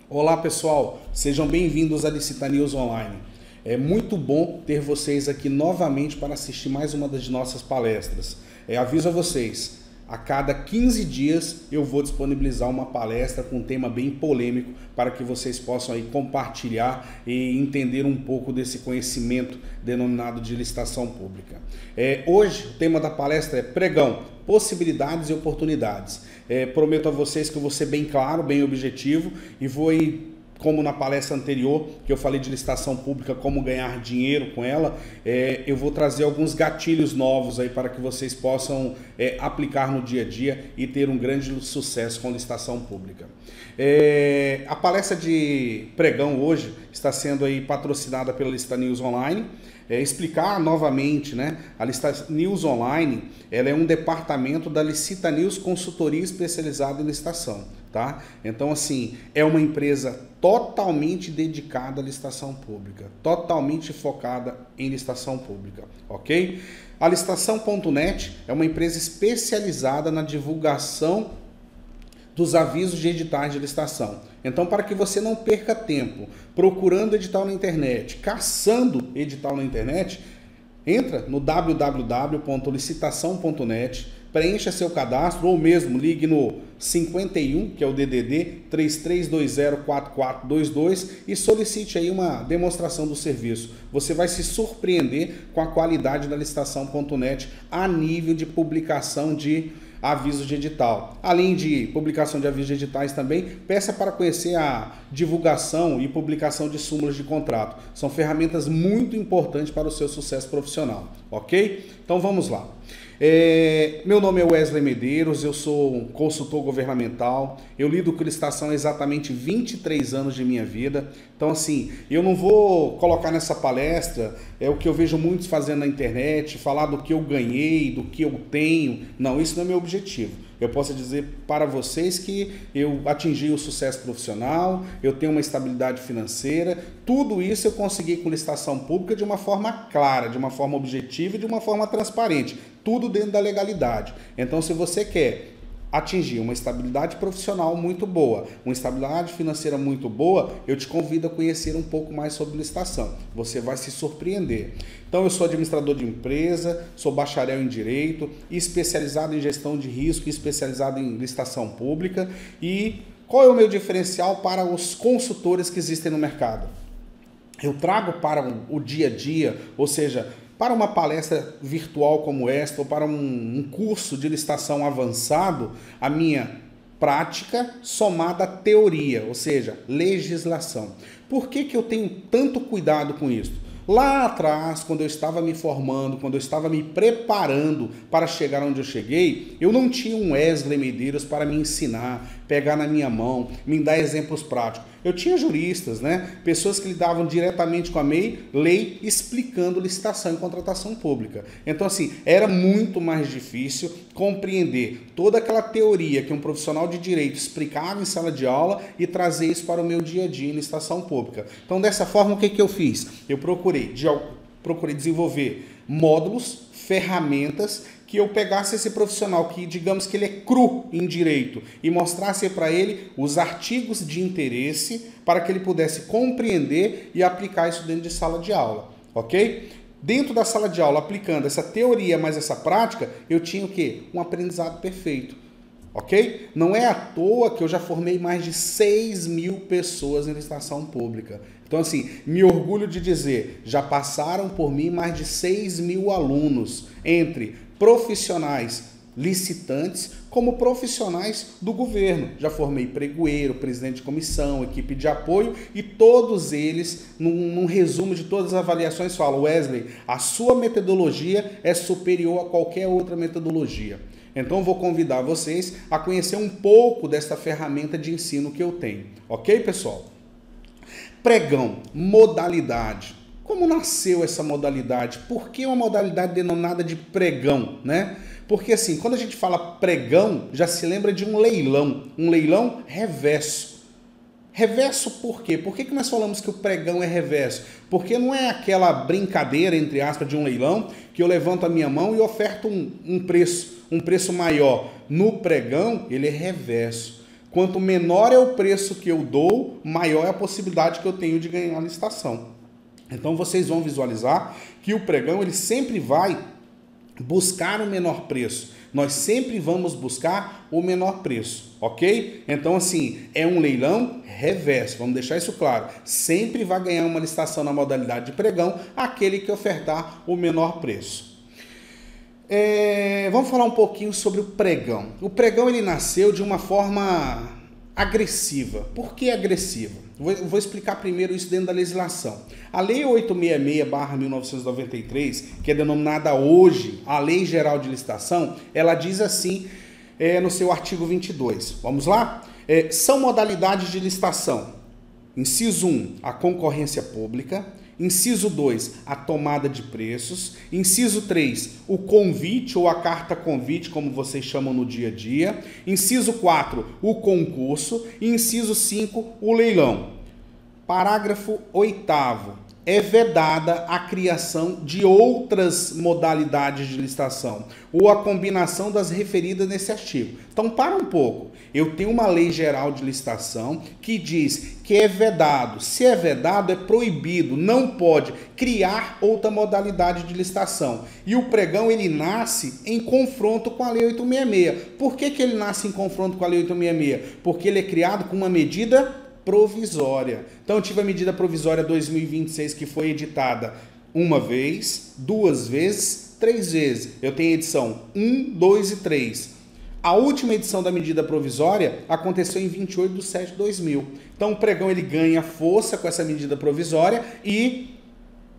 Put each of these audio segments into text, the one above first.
Olá pessoal, sejam bem-vindos à Licita News Online. É muito bom ter vocês aqui novamente para assistir mais uma das nossas palestras. Aviso a vocês, a cada 15 dias eu vou disponibilizar uma palestra com um tema bem polêmico para que vocês possam aí compartilhar e entender um pouco desse conhecimento denominado de licitação pública. Hoje o tema da palestra é pregão, possibilidades e oportunidades. Prometo a vocês que eu vou ser bem claro, bem objetivo e vou ir, como na palestra anterior, que eu falei de licitação pública, como ganhar dinheiro com ela, eu vou trazer alguns gatilhos novos aí para que vocês possam aplicar no dia a dia e ter um grande sucesso com licitação pública. A palestra de pregão hoje está sendo aí patrocinada pela Licita News Online. Explicar novamente, né? A Licita News Online, ela é um departamento da Licita News Consultoria especializada em licitação, tá? Então, assim, é uma empresa totalmente dedicada à licitação pública, totalmente focada em licitação pública, ok? A Licitação.net é uma empresa especializada na divulgação dos avisos de editais de licitação. Então, para que você não perca tempo procurando edital na internet, caçando edital na internet, entra no www.licitação.net, preencha seu cadastro ou mesmo ligue no 51, que é o DDD 33204422 e solicite aí uma demonstração do serviço. Você vai se surpreender com a qualidade da licitação.net a nível de publicação de avisos de edital. Além de publicação de avisos de editais também, peça para conhecer a divulgação e publicação de súmulas de contrato. São ferramentas muito importantes para o seu sucesso profissional, ok? Então vamos lá. Meu nome é Wesley Medeiros, eu sou consultor governamental, eu lido com licitação há exatamente 23 anos de minha vida. Então assim, eu não vou colocar nessa palestra o que eu vejo muitos fazendo na internet, falar do que eu ganhei, do que eu tenho. Não, isso não é meu objetivo. Eu posso dizer para vocês que eu atingi o sucesso profissional, eu tenho uma estabilidade financeira, tudo isso eu consegui com licitação pública de uma forma clara, de uma forma objetiva e de uma forma transparente, tudo dentro da legalidade. Então, se você quer atingir uma estabilidade profissional muito boa, uma estabilidade financeira muito boa, eu te convido a conhecer um pouco mais sobre licitação. Você vai se surpreender. Então, eu sou administrador de empresa, sou bacharel em Direito, especializado em gestão de risco e especializado em licitação pública. E qual é o meu diferencial para os consultores que existem no mercado? Eu trago para o dia a dia, ou seja, para uma palestra virtual como esta, ou para um curso de licitação avançado, a minha prática somada à teoria, ou seja, legislação. Por que eu tenho tanto cuidado com isso? Lá atrás, quando eu estava me formando, quando eu estava me preparando para chegar onde eu cheguei, eu não tinha um Wesley Medeiros para me ensinar, pegar na minha mão, me dar exemplos práticos. Eu tinha juristas, né? Pessoas que lidavam diretamente com a lei, explicando licitação e contratação pública. Então, assim, era muito mais difícil compreender toda aquela teoria que um profissional de direito explicava em sala de aula e trazer isso para o meu dia a dia em licitação pública. Então, dessa forma, o que eu fiz? Eu procurei desenvolver módulos, ferramentas que eu pegasse esse profissional que, digamos que ele é cru em direito e mostrasse para ele os artigos de interesse para que ele pudesse compreender e aplicar isso dentro de sala de aula, ok? Dentro da sala de aula, aplicando essa teoria mais essa prática, eu tinha o quê? Um aprendizado perfeito, ok? Não é à toa que eu já formei mais de 6.000 pessoas em licitação pública. Então, assim, me orgulho de dizer, já passaram por mim mais de 6.000 alunos, entre profissionais licitantes como profissionais do governo. Já formei pregoeiro, presidente de comissão, equipe de apoio e todos eles, num resumo de todas as avaliações, falam: Wesley, a sua metodologia é superior a qualquer outra metodologia. Então, vou convidar vocês a conhecer um pouco desta ferramenta de ensino que eu tenho. Ok, pessoal? Pregão, modalidade. Como nasceu essa modalidade? Por que uma modalidade denominada de pregão, né? Porque assim, quando a gente fala pregão, já se lembra de um leilão reverso. Reverso por quê? Por que nós falamos que o pregão é reverso? Porque não é aquela brincadeira, entre aspas, de um leilão, que eu levanto a minha mão e oferto um preço maior. No pregão, ele é reverso. Quanto menor é o preço que eu dou, maior é a possibilidade que eu tenho de ganhar a licitação. Então vocês vão visualizar que o pregão ele sempre vai buscar o menor preço. Nós sempre vamos buscar o menor preço, ok? Então, assim, é um leilão reverso, vamos deixar isso claro. Sempre vai ganhar uma licitação na modalidade de pregão aquele que ofertar o menor preço. Vamos falar um pouquinho sobre o pregão. O pregão ele nasceu de uma forma agressiva. Por que agressiva? Vou explicar primeiro isso dentro da legislação. A Lei 866/1993, que é denominada hoje a Lei Geral de Licitação, ela diz assim no seu artigo 22. Vamos lá? São modalidades de licitação. Inciso 1, a concorrência pública. Inciso 2, a tomada de preços. Inciso 3, o convite ou a carta convite, como vocês chamam no dia a dia. Inciso 4, o concurso. E inciso 5, o leilão. Parágrafo 8º. É vedada a criação de outras modalidades de licitação ou a combinação das referidas nesse artigo. Então, para um pouco. Eu tenho uma lei geral de licitação que diz que é vedado. Se é vedado, é proibido. Não pode criar outra modalidade de licitação. E o pregão, ele nasce em confronto com a Lei 866. Por que ele nasce em confronto com a Lei 866? Porque ele é criado com uma medida provisória. Então, eu tive a medida provisória 2026 que foi editada uma vez, 2 vezes, 3 vezes. Eu tenho a edição 1, 2 e 3. A última edição da medida provisória aconteceu em 28/7/2000. Então, o pregão ele ganha força com essa medida provisória e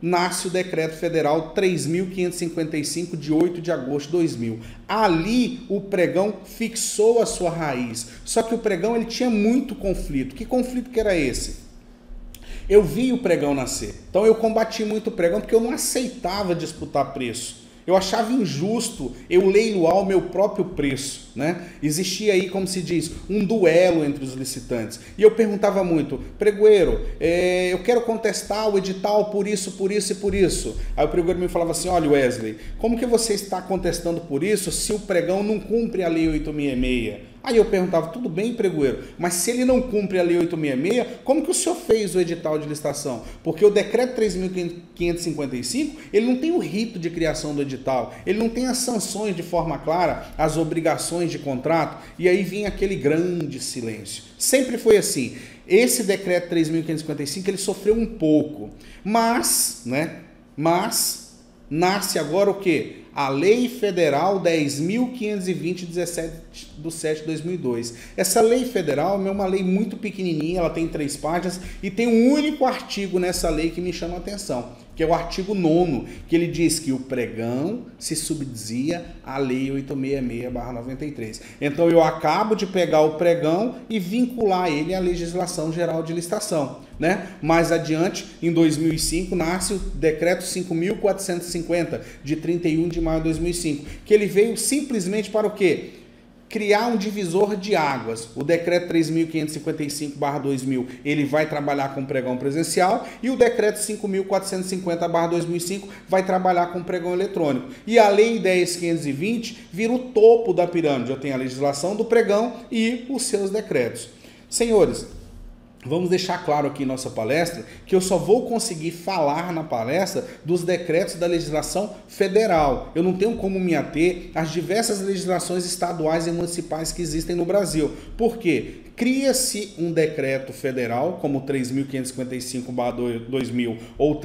nasce o Decreto Federal 3.555, de 8 de agosto de 2000. Ali, o pregão fixou a sua raiz. Só que o pregão ele tinha muito conflito. Que conflito que era esse? Eu vi o pregão nascer. Então, eu combati muito o pregão porque eu não aceitava disputar preço. Eu achava injusto eu leiloar o meu próprio preço, né? Existia aí, como se diz, um duelo entre os licitantes. E eu perguntava muito, pregoeiro, eu quero contestar o edital por isso, por isso e por isso. Aí o pregoeiro me falava assim, olha Wesley, como que você está contestando por isso se o pregão não cumpre a Lei 866? Aí eu perguntava, tudo bem, pregoeiro, mas se ele não cumpre a Lei 866, como que o senhor fez o edital de licitação? Porque o Decreto 3.555, ele não tem o rito de criação do edital, ele não tem as sanções de forma clara, as obrigações de contrato, e aí vinha aquele grande silêncio. Sempre foi assim. Esse Decreto 3.555, ele sofreu um pouco, mas nasce agora o quê? A Lei Federal 10.520, 17/7/2002. Essa lei federal é uma lei muito pequenininha, ela tem 3 páginas e tem um único artigo nessa lei que me chama a atenção, que é o artigo 9º, que ele diz que o pregão se subdizia à Lei 866/93. Então eu acabo de pegar o pregão e vincular ele à Legislação Geral de Licitação, né? Mais adiante, em 2005, nasce o Decreto 5.450, de 31 de maio de 2005, que ele veio simplesmente para o quê? Criar um divisor de águas. O Decreto 3.555/2000, ele vai trabalhar com pregão presencial e o Decreto 5.450/2005 vai trabalhar com pregão eletrônico. E a Lei 10.520 vira o topo da pirâmide. Eu tenho a legislação do pregão e os seus decretos. Senhores, vamos deixar claro aqui em nossa palestra que eu só vou conseguir falar na palestra dos decretos da legislação federal. Eu não tenho como me ater às diversas legislações estaduais e municipais que existem no Brasil. Por quê? Cria-se um decreto federal, como 3.555/2000 ou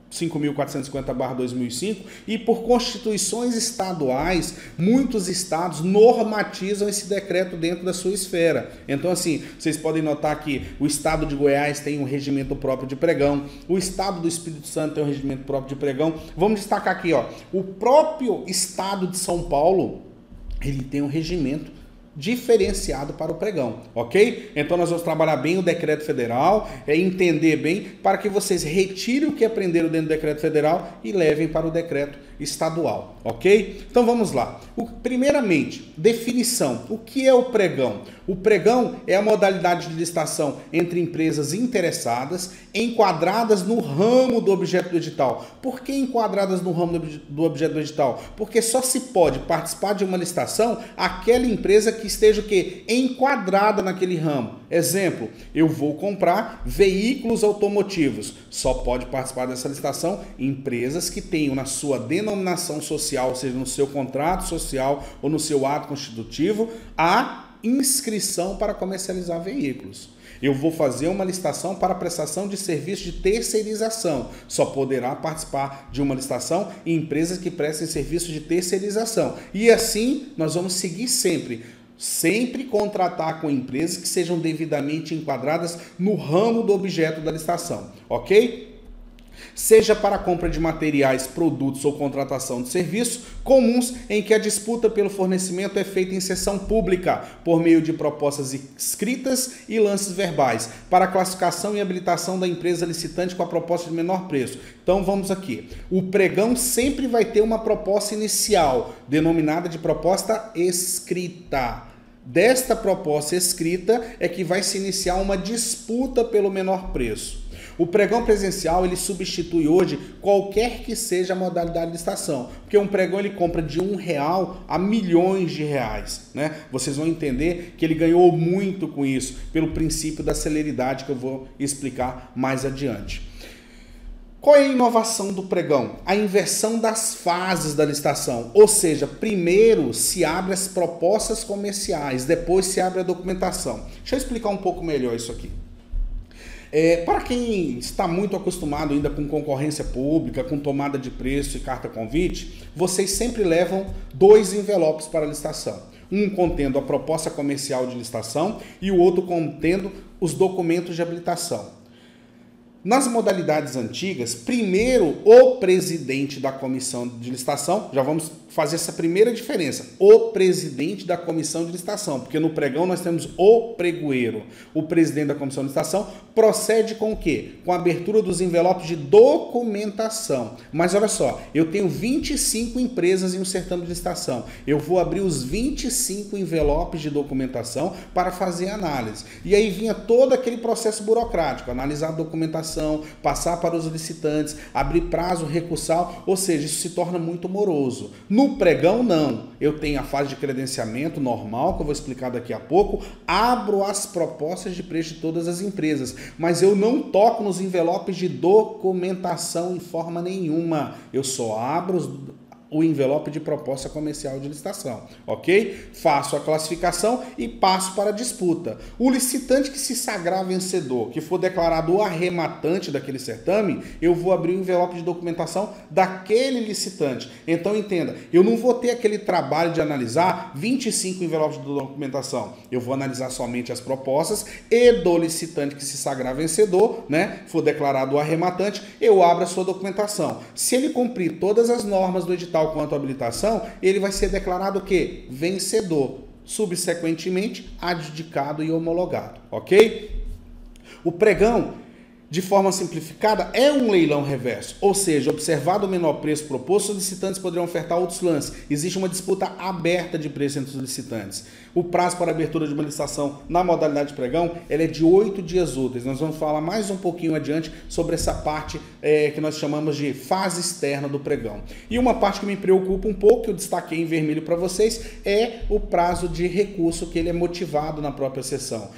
5.450/2005, e por constituições estaduais, muitos estados normatizam esse decreto dentro da sua esfera. Então, assim, vocês podem notar que o estado de Goiás tem um regimento próprio de pregão, o estado do Espírito Santo tem um regimento próprio de pregão. Vamos destacar aqui, ó, o próprio estado de São Paulo, ele tem um regimento diferenciado para o pregão, ok? Então nós vamos trabalhar bem o decreto federal, entender bem, para que vocês retirem o que aprenderam dentro do decreto federal e levem para o decreto estadual, ok? Então vamos lá. Primeiramente, definição. O que é o pregão? O pregão é a modalidade de licitação entre empresas interessadas, enquadradas no ramo do objeto do edital. Por que enquadradas no ramo do objeto do edital? Porque só se pode participar de uma licitação aquela empresa que esteja o quê? Enquadrada naquele ramo. Exemplo, eu vou comprar veículos automotivos. Só pode participar dessa licitação empresas que tenham na sua denominação social, ou seja, no seu contrato social ou no seu ato constitutivo, a inscrição para comercializar veículos. Eu vou fazer uma licitação para prestação de serviço de terceirização. Só poderá participar de uma licitação empresas que prestem serviço de terceirização. E assim nós vamos seguir sempre contratar com empresas que sejam devidamente enquadradas no ramo do objeto da licitação, ok? Seja para a compra de materiais, produtos ou contratação de serviços comuns em que a disputa pelo fornecimento é feita em sessão pública, por meio de propostas escritas e lances verbais, para a classificação e habilitação da empresa licitante com a proposta de menor preço. Então vamos aqui. O pregão sempre vai ter uma proposta inicial, denominada de proposta escrita. Desta proposta escrita é que vai se iniciar uma disputa pelo menor preço. O pregão presencial, ele substitui hoje qualquer que seja a modalidade de licitação, porque um pregão ele compra de R$1 a milhões de reais, né? Vocês vão entender que ele ganhou muito com isso, pelo princípio da celeridade que eu vou explicar mais adiante. Qual é a inovação do pregão? A inversão das fases da licitação, ou seja, primeiro se abre as propostas comerciais, depois se abre a documentação. Deixa eu explicar um pouco melhor isso aqui. Para quem está muito acostumado ainda com concorrência pública, com tomada de preço e carta convite, vocês sempre levam 2 envelopes para a licitação. Um contendo a proposta comercial de licitação e o outro contendo os documentos de habilitação. Nas modalidades antigas, primeiro o presidente da comissão de licitação, já vamos fazer essa primeira diferença, o presidente da comissão de licitação, porque no pregão nós temos o pregoeiro. O presidente da comissão de licitação procede com o quê? Com a abertura dos envelopes de documentação. Mas olha só, eu tenho 25 empresas em um certame de licitação. Eu vou abrir os 25 envelopes de documentação para fazer análise. E aí vinha todo aquele processo burocrático, analisar a documentação, passar para os licitantes, abrir prazo recursal, ou seja, isso se torna muito moroso. No pregão, não. Eu tenho a fase de credenciamento normal, que eu vou explicar daqui a pouco, abro as propostas de preço de todas as empresas, mas eu não toco nos envelopes de documentação em forma nenhuma. Eu só abro o envelope de proposta comercial de licitação, ok? Faço a classificação e passo para a disputa. O licitante que se sagrar vencedor, que for declarado o arrematante daquele certame, eu vou abrir o envelope de documentação daquele licitante. Então entenda, eu não vou ter aquele trabalho de analisar 25 envelopes de documentação. Eu vou analisar somente as propostas e do licitante que se sagrar vencedor, né? For declarado o arrematante, eu abro a sua documentação. Se ele cumprir todas as normas do edital quanto à habilitação, ele vai ser declarado o quê? Vencedor, subsequentemente adjudicado e homologado, ok? O pregão, de forma simplificada, é um leilão reverso, ou seja, observado o menor preço proposto, os licitantes poderão ofertar outros lances. Existe uma disputa aberta de preço entre os licitantes. O prazo para abertura de uma licitação na modalidade de pregão ela é de 8 dias úteis. Nós vamos falar mais um pouquinho adiante sobre essa parte que nós chamamos de fase externa do pregão. E uma parte que me preocupa um pouco, que eu destaquei em vermelho para vocês, é o prazo de recurso, que ele é motivado na própria sessão.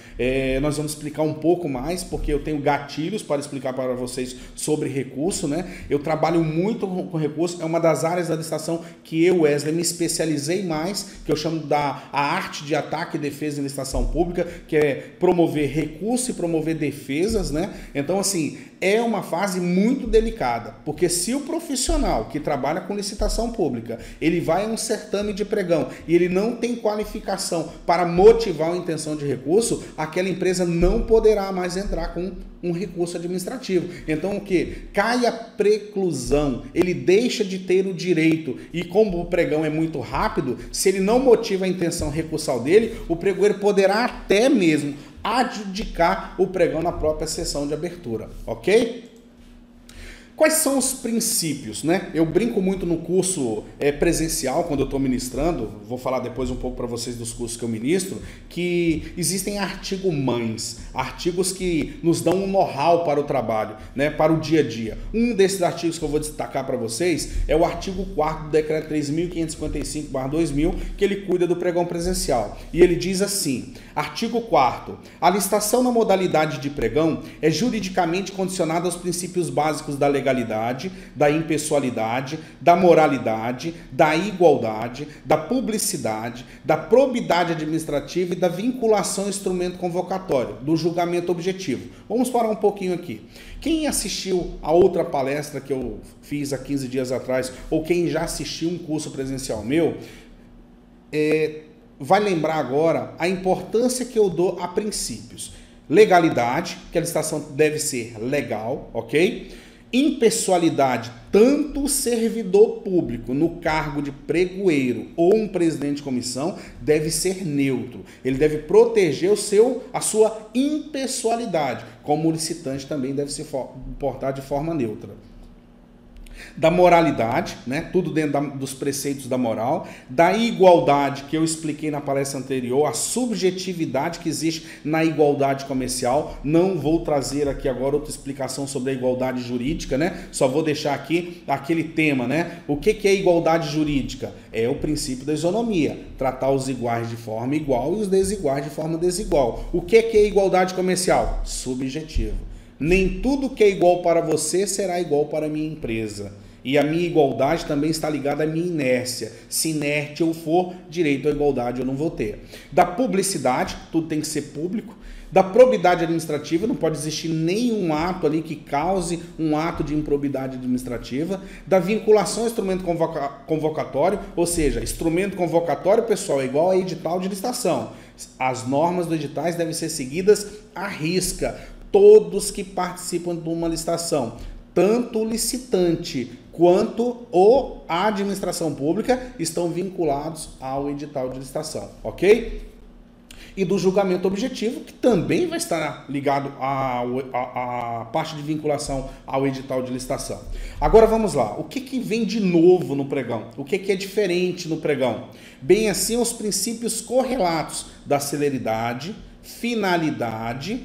Nós vamos explicar um pouco mais, porque eu tenho gatilhos para explicar para vocês sobre recurso, né? Eu trabalho muito com recurso, é uma das áreas da licitação que eu, Wesley, me especializei mais, que eu chamo a arte de ataque e defesa em licitação pública, que é promover recurso e promover defesas, né? Então, assim, é uma fase muito delicada, porque se o profissional que trabalha com licitação pública, ele vai a um certame de pregão e ele não tem qualificação para motivar a intenção de recurso, aquela empresa não poderá mais entrar com um recurso administrativo. Então o que? Cai a preclusão, ele deixa de ter o direito, e como o pregão é muito rápido, se ele não motiva a intenção recursal dele, o pregoeiro poderá até mesmo adjudicar o pregão na própria sessão de abertura, ok? Quais são os princípios, né? Eu brinco muito no curso presencial, quando eu estou ministrando, vou falar depois um pouco para vocês dos cursos que eu ministro, que existem artigos-mães, artigos que nos dão um know-how para o trabalho, né? Para o dia a dia. Um desses artigos que eu vou destacar para vocês é o artigo 4º do Decreto 3.555/2000, que ele cuida do pregão presencial. E ele diz assim, artigo 4º, a licitação na modalidade de pregão é juridicamente condicionada aos princípios básicos da legalidade, da impessoalidade, da moralidade, da igualdade, da publicidade, da probidade administrativa e da vinculação ao instrumento convocatório, do julgamento objetivo. Vamos parar um pouquinho aqui. Quem assistiu a outra palestra que eu fiz há 15 dias atrás, ou quem já assistiu um curso presencial meu, vai lembrar agora a importância que eu dou a princípios. Legalidade, que a licitação deve ser legal, ok? Impessoalidade, tanto o servidor público no cargo de pregoeiro ou um presidente de comissão deve ser neutro. Ele deve proteger a sua impessoalidade, como o licitante também deve se portar de forma neutra. Da moralidade, né? Tudo dentro dos preceitos da moral, da igualdade, que eu expliquei na palestra anterior, a subjetividade que existe na igualdade comercial. Não vou trazer aqui agora outra explicação sobre a igualdade jurídica, né? Só vou deixar aqui aquele tema, né? O que é igualdade jurídica? É o princípio da isonomia, tratar os iguais de forma igual e os desiguais de forma desigual. O que é igualdade comercial? Subjetivo. Nem tudo que é igual para você será igual para a minha empresa. E a minha igualdade também está ligada à minha inércia. Se inerte eu for, direito à igualdade eu não vou ter. Da publicidade, tudo tem que ser público. Da probidade administrativa, não pode existir nenhum ato ali que cause um ato de improbidade administrativa. Da vinculação ao instrumento convocatório, ou seja, instrumento convocatório, pessoal, é igual a edital de licitação. As normas dos editais devem ser seguidas à risca. Todos que participam de uma licitação, tanto o licitante quanto a administração pública, estão vinculados ao edital de licitação, ok? E do julgamento objetivo, que também vai estar ligado à parte de vinculação ao edital de licitação. Agora vamos lá, o que vem de novo no pregão? O que é diferente no pregão? Bem assim, os princípios correlatos da celeridade, finalidade,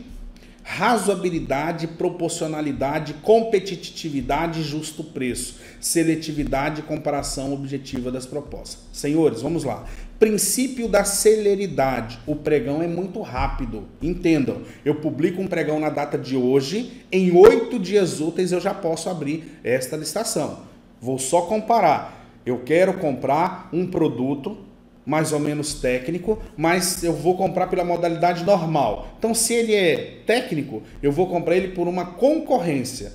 razoabilidade, proporcionalidade, competitividade e justo preço, seletividade e comparação objetiva das propostas. Senhores, vamos lá. Princípio da celeridade. O pregão é muito rápido. Entendam, eu publico um pregão na data de hoje, em 8 dias úteis eu já posso abrir esta licitação. Vou só comparar. Eu quero comprar um produto mais ou menos técnico, mas eu vou comprar pela modalidade normal. Então, se ele é técnico, eu vou comprar ele por uma concorrência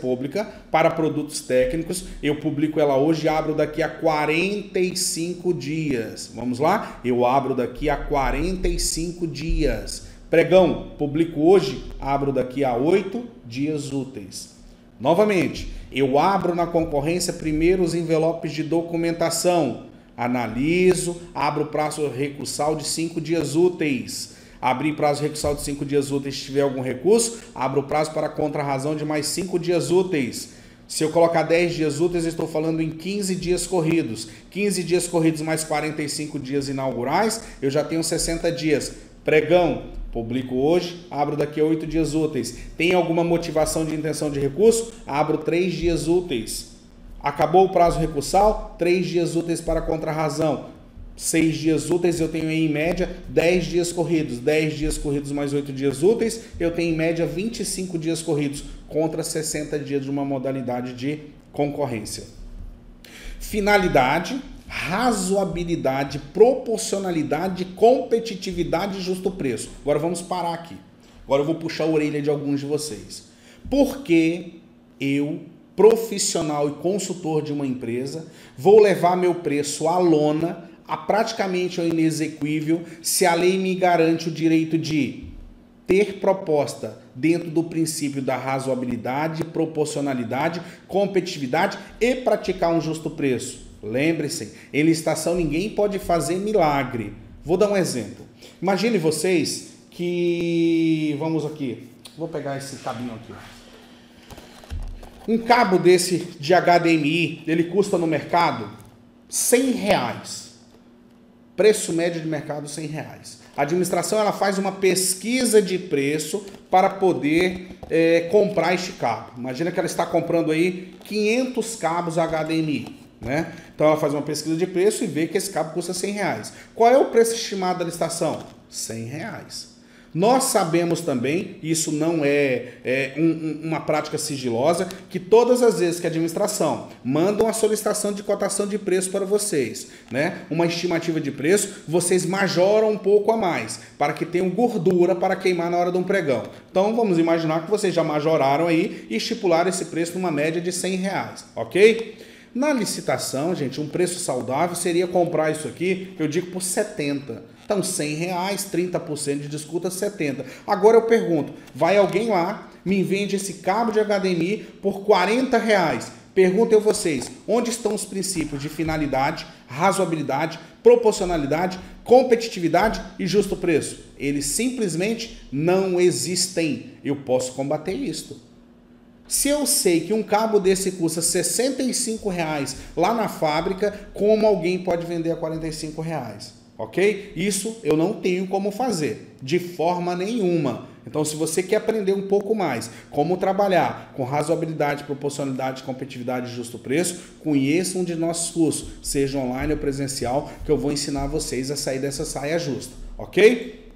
pública para produtos técnicos. Eu publico ela hoje e abro daqui a 45 dias. Vamos lá? Eu abro daqui a 45 dias. Pregão, publico hoje, abro daqui a 8 dias úteis. Novamente, eu abro na concorrência primeiro os envelopes de documentação. Analiso, abro prazo recursal de 5 dias úteis. Abrir prazo recursal de 5 dias úteis, se tiver algum recurso, abro prazo para contrarrazão de mais 5 dias úteis. Se eu colocar 10 dias úteis, eu estou falando em 15 dias corridos. 15 dias corridos mais 45 dias inaugurais, eu já tenho 60 dias. Pregão, publico hoje, abro daqui a 8 dias úteis. Tem alguma motivação de intenção de recurso? Abro 3 dias úteis. Acabou o prazo recursal, 3 dias úteis para contrarrazão. 6 dias úteis eu tenho em média 10 dias corridos. 10 dias corridos mais 8 dias úteis, eu tenho em média 25 dias corridos contra 60 dias de uma modalidade de concorrência. Finalidade, razoabilidade, proporcionalidade, competitividade e justo preço. Agora vamos parar aqui. Agora eu vou puxar a orelha de alguns de vocês. Por que eu, profissional e consultor de uma empresa, vou levar meu preço à lona, a praticamente ao inexequível, se a lei me garante o direito de ter proposta dentro do princípio da razoabilidade, proporcionalidade, competitividade e praticar um justo preço? Lembre-se, em licitação ninguém pode fazer milagre. Vou dar um exemplo. Imagine vocês que... Vamos aqui. Vou pegar esse cabinho aqui. Um cabo desse de HDMI, ele custa no mercado R$100. Preço médio de mercado R$100. A administração ela faz uma pesquisa de preço para poder comprar este cabo. Imagina que ela está comprando aí 500 cabos HDMI. Né? Então ela faz uma pesquisa de preço e vê que esse cabo custa R$100. Qual é o preço estimado da licitação? R$100. Nós sabemos também, isso não é uma prática sigilosa, que todas as vezes que a administração manda uma solicitação de cotação de preço para vocês, né? Uma estimativa de preço, vocês majoram um pouco a mais, para que tenham gordura para queimar na hora de um pregão. Então vamos imaginar que vocês já majoraram aí e estipularam esse preço numa média de R$100, ok? Na licitação, gente, um preço saudável seria comprar isso aqui, eu digo, por 70. Então, R$100, 30% de desconto, 70. Agora eu pergunto, vai alguém lá, me vende esse cabo de HDMI por R$40. Pergunto eu vocês, onde estão os princípios de finalidade, razoabilidade, proporcionalidade, competitividade e justo preço? Eles simplesmente não existem. Eu posso combater isto. Se eu sei que um cabo desse custa R$65 lá na fábrica, como alguém pode vender a R$45? Ok? Isso eu não tenho como fazer, de forma nenhuma. Então, se você quer aprender um pouco mais como trabalhar com razoabilidade, proporcionalidade, competitividade e justo preço, conheça um de nossos cursos, seja online ou presencial, que eu vou ensinar vocês a sair dessa saia justa, ok?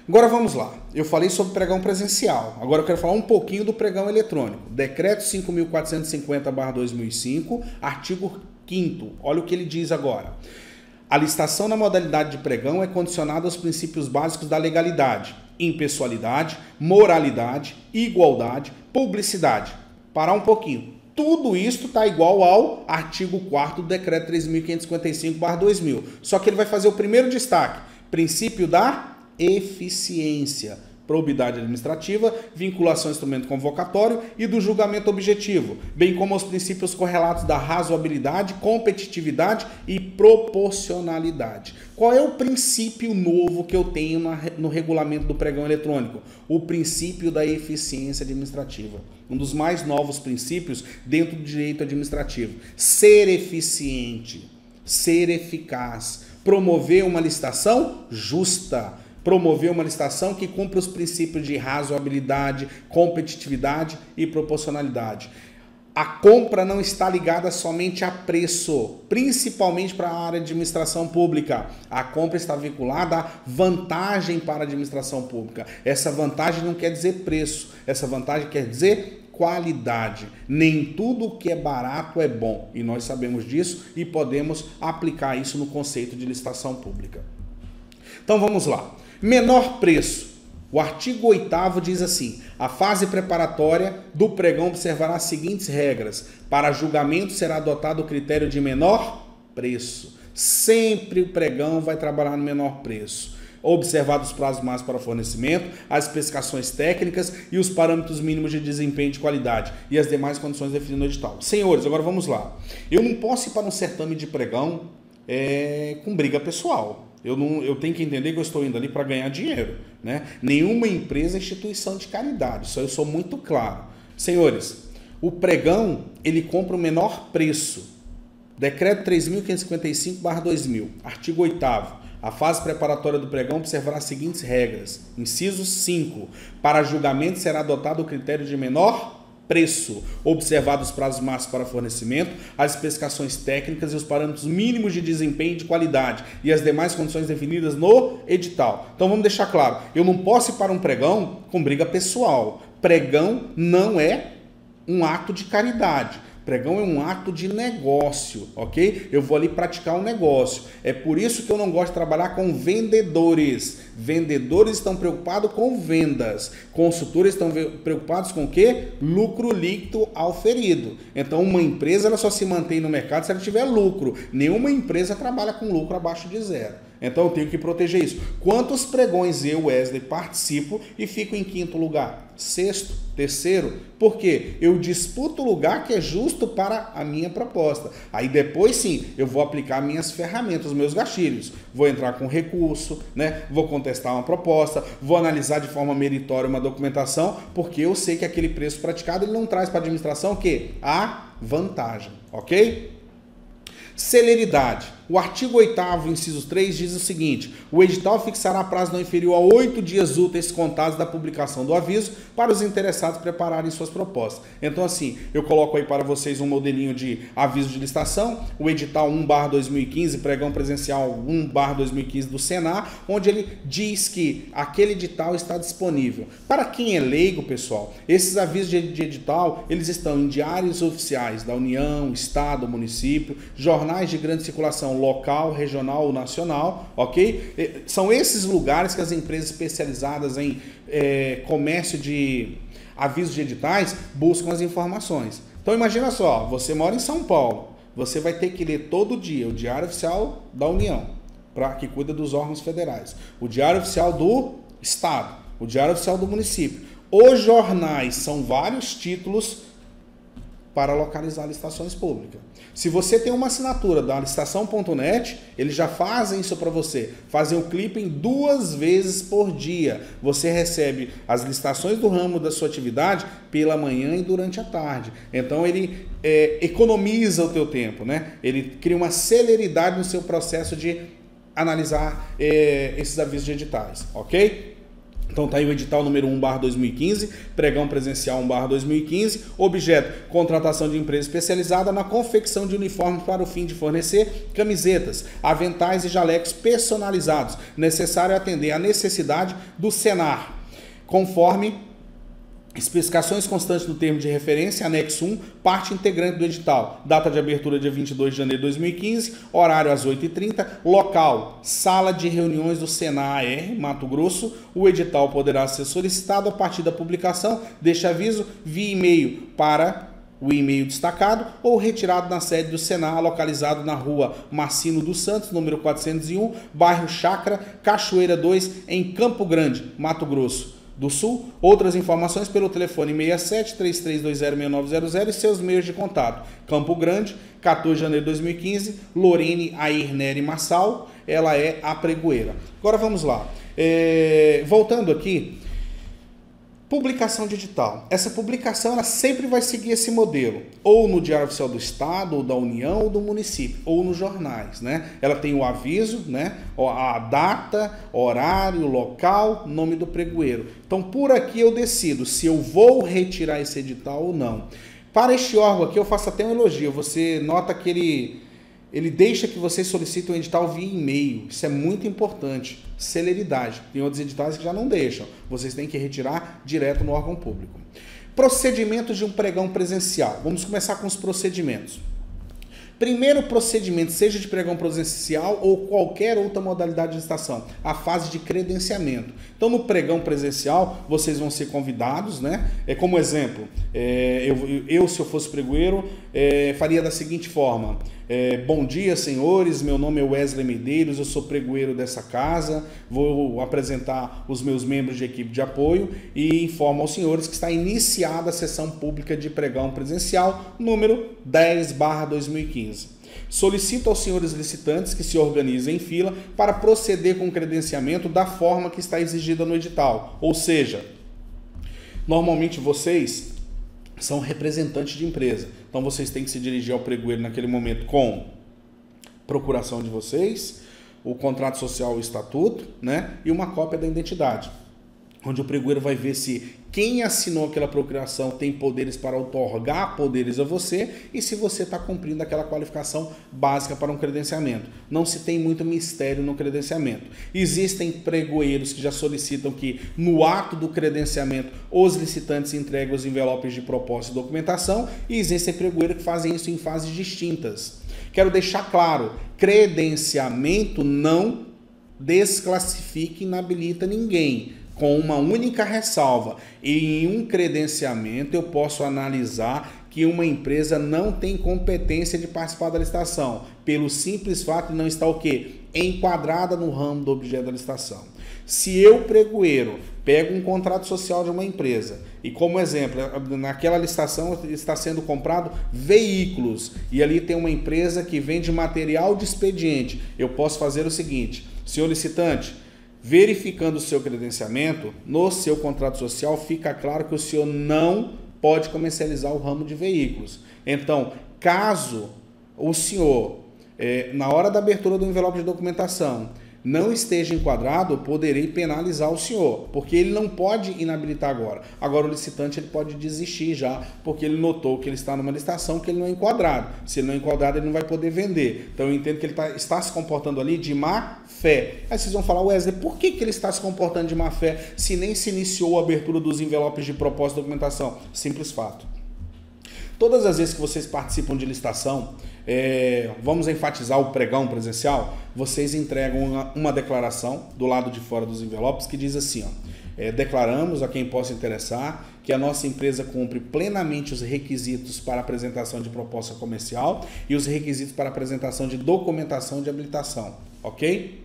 Agora vamos lá. Eu falei sobre pregão presencial. Agora eu quero falar um pouquinho do pregão eletrônico. Decreto 5.450/2005, artigo 5º. Olha o que ele diz agora. A licitação na modalidade de pregão é condicionada aos princípios básicos da legalidade, impessoalidade, moralidade, igualdade, publicidade. Parar um pouquinho. Tudo isso está igual ao artigo 4º do decreto 3.555/2000. Só que ele vai fazer o primeiro destaque. Princípio da eficiência, probidade administrativa, vinculação ao instrumento convocatório e do julgamento objetivo, bem como os princípios correlatos da razoabilidade, competitividade e proporcionalidade. Qual é o princípio novo que eu tenho no regulamento do pregão eletrônico? O princípio da eficiência administrativa. Um dos mais novos princípios dentro do direito administrativo. Ser eficiente, ser eficaz, promover uma licitação justa, promover uma licitação que cumpra os princípios de razoabilidade, competitividade e proporcionalidade. A compra não está ligada somente a preço, principalmente para a área de administração pública. A compra está vinculada à vantagem para a administração pública. Essa vantagem não quer dizer preço, essa vantagem quer dizer qualidade. Nem tudo que é barato é bom, e nós sabemos disso e podemos aplicar isso no conceito de licitação pública. Então vamos lá. Menor preço. O artigo 8º diz assim: a fase preparatória do pregão observará as seguintes regras. Para julgamento será adotado o critério de menor preço. Sempre o pregão vai trabalhar no menor preço. Observados os prazos máximos para fornecimento, as especificações técnicas e os parâmetros mínimos de desempenho e de qualidade e as demais condições definidas no edital. Senhores, agora vamos lá. Eu não posso ir para um certame de pregão com briga pessoal. Eu tenho que entender que eu estou indo ali para ganhar dinheiro, né? Nenhuma empresa é instituição de caridade, isso eu sou muito claro. Senhores, o pregão, ele compra o menor preço. Decreto 3.555/2000, artigo 8º. A fase preparatória do pregão observará as seguintes regras. Inciso 5. Para julgamento será adotado o critério de menor preço, observados os prazos máximos para fornecimento, as especificações técnicas e os parâmetros mínimos de desempenho e de qualidade e as demais condições definidas no edital. Então vamos deixar claro, eu não posso ir para um pregão com briga pessoal. Pregão não é um ato de caridade. Pregão é um ato de negócio, ok? Eu vou ali praticar um negócio. É por isso que eu não gosto de trabalhar com vendedores. Vendedores estão preocupados com vendas. Consultores estão preocupados com o quê? Lucro líquido auferido. Então, uma empresa ela só se mantém no mercado se ela tiver lucro. Nenhuma empresa trabalha com lucro abaixo de zero. Então eu tenho que proteger isso. Quantos pregões eu, Wesley, participo e fico em quinto lugar? Sexto, terceiro? Por quê? Eu disputo o lugar que é justo para a minha proposta. Aí depois sim, eu vou aplicar minhas ferramentas, meus gatilhos. Vou entrar com recurso, né? Vou contestar uma proposta, vou analisar de forma meritória uma documentação, porque eu sei que aquele preço praticado ele não traz para a administração o quê? A vantagem, ok? Celeridade. O artigo 8º, inciso 3, diz o seguinte: o edital fixará prazo não inferior a 8 dias úteis contados da publicação do aviso para os interessados prepararem suas propostas. Então, assim, eu coloco aí para vocês um modelinho de aviso de licitação, o edital 1/2015, pregão presencial 1/2015 do Senar, onde ele diz que aquele edital está disponível. Para quem é leigo, pessoal, esses avisos de edital, eles estão em diários oficiais da União, Estado, município, jornais de grande circulação local, regional ou nacional, ok? São esses lugares que as empresas especializadas em comércio de avisos de editais buscam as informações. Então imagina só, você mora em São Paulo, você vai ter que ler todo dia o Diário Oficial da União, que cuida dos órgãos federais, o Diário Oficial do Estado, o Diário Oficial do município. Os jornais são vários títulos para localizar licitações públicas. Se você tem uma assinatura da licitação.net, eles já fazem isso para você. Fazem o clipping 2 vezes por dia. Você recebe as licitações do ramo da sua atividade pela manhã e durante a tarde. Então ele economiza o teu tempo, né? Ele cria uma celeridade no seu processo de analisar esses avisos de editais, ok? Então tá aí o edital número 1/2015, pregão presencial 1/2015, objeto, contratação de empresa especializada na confecção de uniformes para o fim de fornecer camisetas, aventais e jalecos personalizados, necessário atender à necessidade do Senar, conforme especificações constantes no termo de referência, anexo 1, parte integrante do edital. Data de abertura dia 22 de janeiro de 2015, horário às 8h30, local, sala de reuniões do Senar AR, Mato Grosso. O edital poderá ser solicitado a partir da publicação deste aviso via e-mail para o e-mail destacado ou retirado na sede do Senar, localizado na rua Marcino dos Santos, número 401, bairro Chácara, Cachoeira 2, em Campo Grande, Mato Grosso do Sul. Outras informações pelo telefone 67-3320-6900 e seus meios de contato. Campo Grande, 14 de janeiro de 2015, Lorene Airneri Massal, ela é a pregoeira. Agora vamos lá. Voltando aqui, publicação de edital. Essa publicação ela sempre vai seguir esse modelo, ou no Diário Oficial do Estado, ou da União, ou do município, ou nos jornais, né? Ela tem o aviso, né? A data, horário, local, nome do pregoeiro. Então, por aqui eu decido se eu vou retirar esse edital ou não. Para este órgão aqui, eu faço até um elogio. Você nota que ele deixa que vocês solicitem um edital via e-mail. Isso é muito importante. Celeridade. Tem outros editais que já não deixam. Vocês têm que retirar direto no órgão público. Procedimentos de um pregão presencial. Vamos começar com os procedimentos. Primeiro procedimento, seja de pregão presencial ou qualquer outra modalidade de licitação, a fase de credenciamento. Então, no pregão presencial, vocês vão ser convidados, né? Como exemplo, se eu fosse pregoeiro, faria da seguinte forma: bom dia, senhores, meu nome é Wesley Medeiros, eu sou pregoeiro dessa casa, vou apresentar os meus membros de equipe de apoio e informo aos senhores que está iniciada a sessão pública de pregão presencial, número 10/2015. Solicito aos senhores licitantes que se organizem em fila para proceder com o credenciamento da forma que está exigida no edital. Ou seja, normalmente vocês são representantes de empresa. Então vocês têm que se dirigir ao pregoeiro naquele momento com procuração de vocês, o contrato social, o estatuto, né? E uma cópia da identidade, onde o pregoeiro vai ver se quem assinou aquela procuração tem poderes para outorgar poderes a você e se você está cumprindo aquela qualificação básica para um credenciamento. Não se tem muito mistério no credenciamento. Existem pregoeiros que já solicitam que no ato do credenciamento os licitantes entreguem os envelopes de proposta e documentação, e existem pregoeiros que fazem isso em fases distintas. Quero deixar claro, credenciamento não desclassifica e inabilita ninguém, com uma única ressalva: em um credenciamento eu posso analisar que uma empresa não tem competência de participar da licitação, pelo simples fato de não estar o quê? enquadrada no ramo do objeto da licitação. Se eu, pregoeiro, pego um contrato social de uma empresa e, como exemplo, naquela licitação está sendo comprado veículos e ali tem uma empresa que vende material de expediente, eu posso fazer o seguinte: senhor licitante, verificando o seu credenciamento, no seu contrato social fica claro que o senhor não pode comercializar o ramo de veículos. Então, caso o senhor, na hora da abertura do envelope de documentação, não esteja enquadrado, eu poderei penalizar o senhor, porque ele não pode inabilitar agora. Agora o licitante ele pode desistir já, porque ele notou que ele está numa licitação que ele não é enquadrado. Se ele não é enquadrado, ele não vai poder vender. Então eu entendo que ele está se comportando ali de má fé. Aí vocês vão falar: Wesley, por que ele está se comportando de má fé se nem se iniciou a abertura dos envelopes de proposta de documentação? Simples fato. Todas as vezes que vocês participam de licitação, vamos enfatizar o pregão presencial, vocês entregam uma declaração do lado de fora dos envelopes que diz assim, declaramos a quem possa interessar que a nossa empresa cumpre plenamente os requisitos para apresentação de proposta comercial e os requisitos para apresentação de documentação de habilitação, ok?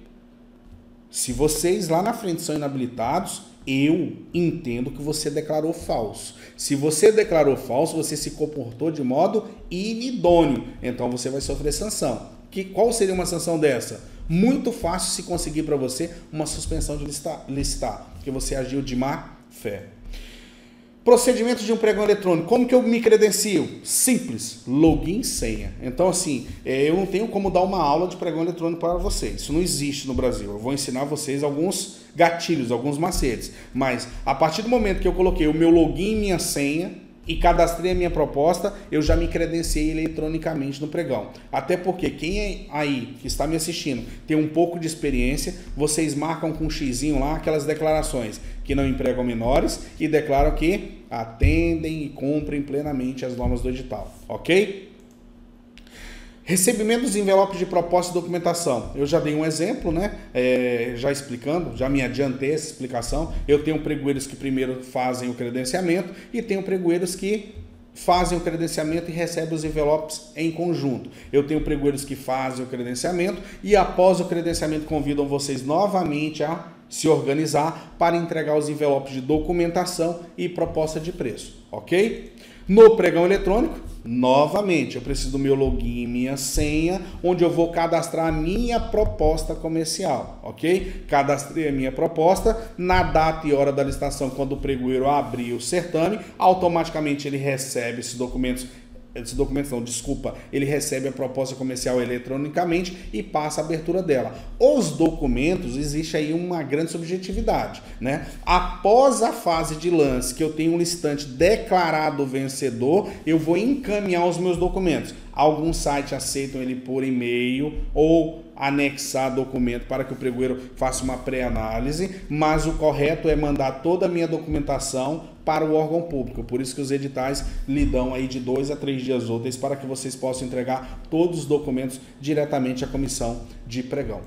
Se vocês lá na frente são inabilitados, eu entendo que você declarou falso. Se você declarou falso, você se comportou de modo inidôneo. Então você vai sofrer sanção. Qual seria uma sanção dessa? Muito fácil se conseguir para você uma suspensão de licitar, porque você agiu de má fé. Procedimento de um pregão eletrônico. Como que eu me credencio? Simples, login e senha. Então assim, eu não tenho como dar uma aula de pregão eletrônico para vocês. Isso não existe no Brasil. Eu vou ensinar vocês alguns gatilhos, alguns macetes. Mas a partir do momento que eu coloquei o meu login e minha senha e cadastrei a minha proposta, eu já me credenciei eletronicamente no pregão. Até porque quem aí que está me assistindo tem um pouco de experiência, vocês marcam com um xizinho lá aquelas declarações que não empregam menores e declaram que atendem e cumprem plenamente as normas do edital, ok? Recebimento dos envelopes de proposta e documentação. Eu já dei um exemplo, né? Já explicando, já me adiantei essa explicação. Eu tenho pregoeiros que primeiro fazem o credenciamento e tenho pregoeiros que fazem o credenciamento e recebem os envelopes em conjunto. Eu tenho pregoeiros que fazem o credenciamento e após o credenciamento convidam vocês novamente a se organizar para entregar os envelopes de documentação e proposta de preço, ok? No pregão eletrônico, novamente, eu preciso do meu login e minha senha, onde eu vou cadastrar a minha proposta comercial, ok? Cadastrei a minha proposta, na data e hora da licitação, quando o pregoeiro abrir o certame, automaticamente ele recebe ele recebe a proposta comercial eletronicamente e passa a abertura dela. Os documentos, existe aí uma grande subjetividade, né? Após a fase de lance, que eu tenho um licitante declarado vencedor, eu vou encaminhar os meus documentos. Alguns sites aceitam ele por e-mail ou anexar documento para que o pregoeiro faça uma pré-análise, mas o correto é mandar toda a minha documentação para o órgão público. Por isso que os editais lhe dão aí de 2 a 3 dias úteis para que vocês possam entregar todos os documentos diretamente à comissão de pregão.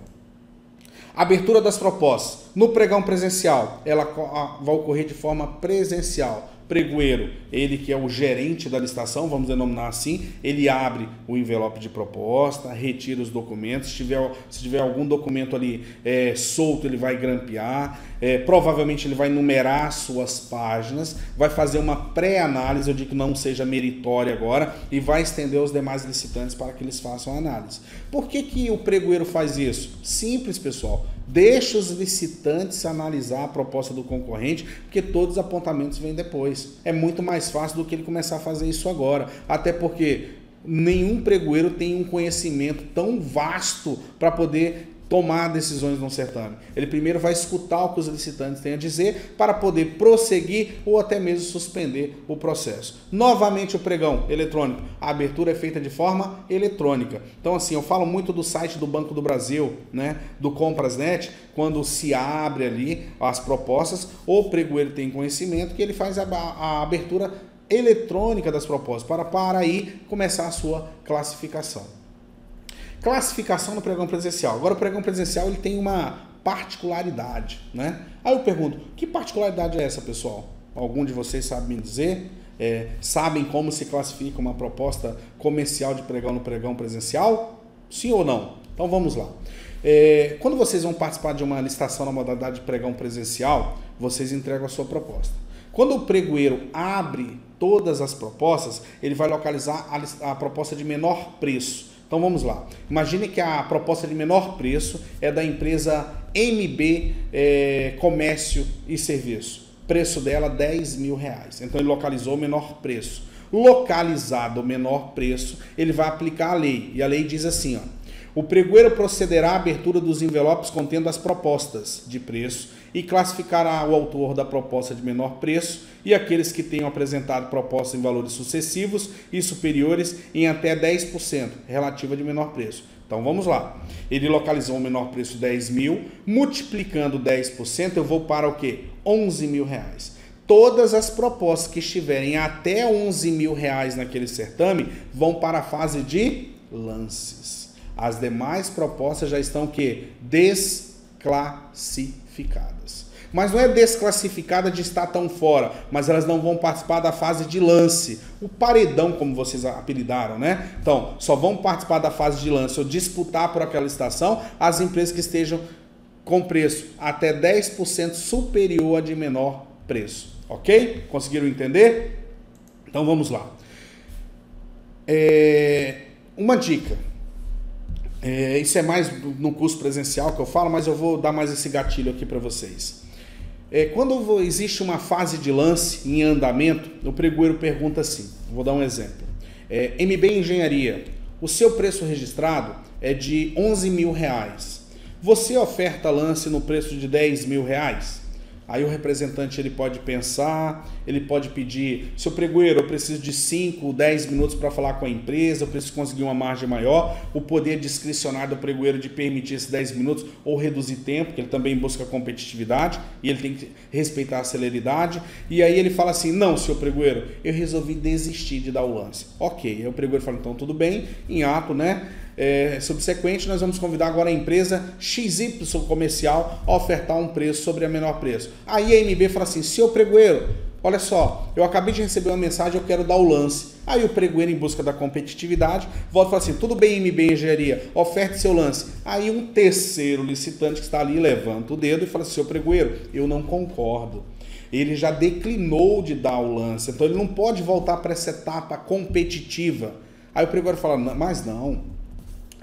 Abertura das propostas. No pregão presencial, ela vai ocorrer de forma presencial. Pregoeiro, ele que é o gerente da licitação, vamos denominar assim, ele abre o envelope de proposta, retira os documentos, se tiver algum documento ali solto, ele vai grampear, provavelmente ele vai numerar suas páginas, vai fazer uma pré-análise, eu digo que não seja meritória agora, e vai estender aos demais licitantes para que eles façam a análise. Por que o pregoeiro faz isso? Simples, pessoal. Deixa os licitantes analisar a proposta do concorrente, porque todos os apontamentos vêm depois. É muito mais fácil do que ele começar a fazer isso agora. Até porque nenhum pregoeiro tem um conhecimento tão vasto para poder tomar decisões no certame. Ele primeiro vai escutar o que os licitantes têm a dizer para poder prosseguir ou até mesmo suspender o processo. Novamente o pregão eletrônico. A abertura é feita de forma eletrônica. Então assim, eu falo muito do site do Banco do Brasil, né, do Comprasnet, quando se abre ali as propostas, o pregoeiro tem conhecimento que ele faz a abertura eletrônica das propostas para aí começar a sua classificação. Classificação no pregão presencial. Agora o pregão presencial ele tem uma particularidade, né? Aí eu pergunto, que particularidade é essa, pessoal? Algum de vocês sabe me dizer? Sabem como se classifica uma proposta comercial de pregão no pregão presencial? Sim ou não? Então vamos lá. Quando vocês vão participar de uma licitação na modalidade de pregão presencial, vocês entregam a sua proposta. Quando o pregoeiro abre todas as propostas, ele vai localizar a proposta de menor preço. Então vamos lá. Imagine que a proposta de menor preço é da empresa MB Comércio e Serviço. Preço dela R$10.000. Então ele localizou o menor preço. Localizado o menor preço, ele vai aplicar a lei. E a lei diz assim, ó. O pregoeiro procederá à abertura dos envelopes contendo as propostas de preço e classificará o autor da proposta de menor preço e aqueles que tenham apresentado propostas em valores sucessivos e superiores em até 10% relativa de menor preço. Então vamos lá. Ele localizou o menor preço 10.000, multiplicando 10%, eu vou para o quê? R$11.000. Todas as propostas que estiverem até R$11.000 naquele certame vão para a fase de lances. As demais propostas já estão o quê? Desclassificadas. Mas não é desclassificada de estar tão fora, mas elas não vão participar da fase de lance. O paredão, como vocês apelidaram, né? Então, só vão participar da fase de lance ou disputar por aquela licitação as empresas que estejam com preço até 10% superior a de menor preço. Ok? Conseguiram entender? Então vamos lá. Uma dica. Isso é mais no curso presencial que eu falo, mas eu vou dar mais esse gatilho aqui para vocês. Quando existe uma fase de lance em andamento, o pregoeiro pergunta assim, vou dar um exemplo. MB Engenharia, o seu preço registrado é de R$11.000. Você oferta lance no preço de R$10.000? Aí o representante ele pode pensar, ele pode pedir, seu pregoeiro, eu preciso de 5, 10 minutos para falar com a empresa, eu preciso conseguir uma margem maior, o poder discricionário do pregoeiro de permitir esses 10 minutos ou reduzir tempo, porque ele também busca competitividade e ele tem que respeitar a celeridade. E aí ele fala assim, não, seu pregoeiro, eu resolvi desistir de dar o lance. Ok, aí o pregoeiro fala, então tudo bem, em ato, né? Subsequente, nós vamos convidar agora a empresa XY comercial a ofertar um preço sobre a menor preço. Aí a MB fala assim, seu pregoeiro, olha só, eu acabei de receber uma mensagem, eu quero dar o lance. Aí o pregoeiro, em busca da competitividade, volta e fala assim, tudo bem, MB Engenharia, oferte seu lance. Aí um terceiro licitante que está ali levanta o dedo e fala assim, seu pregoeiro, eu não concordo. Ele já declinou de dar o lance, então ele não pode voltar para essa etapa competitiva. Aí o pregoeiro fala, mas não.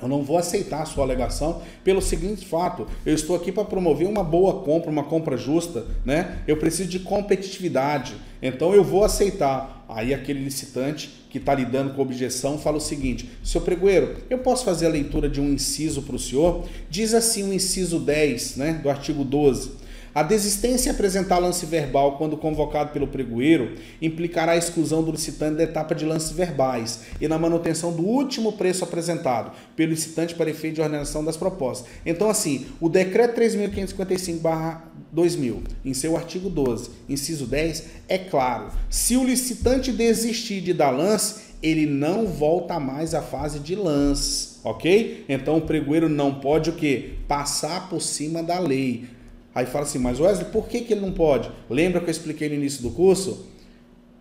Eu não vou aceitar a sua alegação pelo seguinte fato, eu estou aqui para promover uma boa compra, uma compra justa, né? Eu preciso de competitividade, então eu vou aceitar. Aí aquele licitante que está lidando com objeção fala o seguinte, seu pregoeiro, eu posso fazer a leitura de um inciso para o senhor? Diz assim o inciso 10, né, do artigo 12. A desistência em apresentar lance verbal quando convocado pelo pregoeiro implicará a exclusão do licitante da etapa de lances verbais e na manutenção do último preço apresentado pelo licitante para efeito de ordenação das propostas. Então, assim, o decreto 3.555/2000, em seu artigo 12, inciso 10, é claro, se o licitante desistir de dar lance, ele não volta mais à fase de lance, ok? Então, o pregoeiro não pode o quê? Passar por cima da lei. Aí fala assim, mas Wesley, por que ele não pode? Lembra que eu expliquei no início do curso?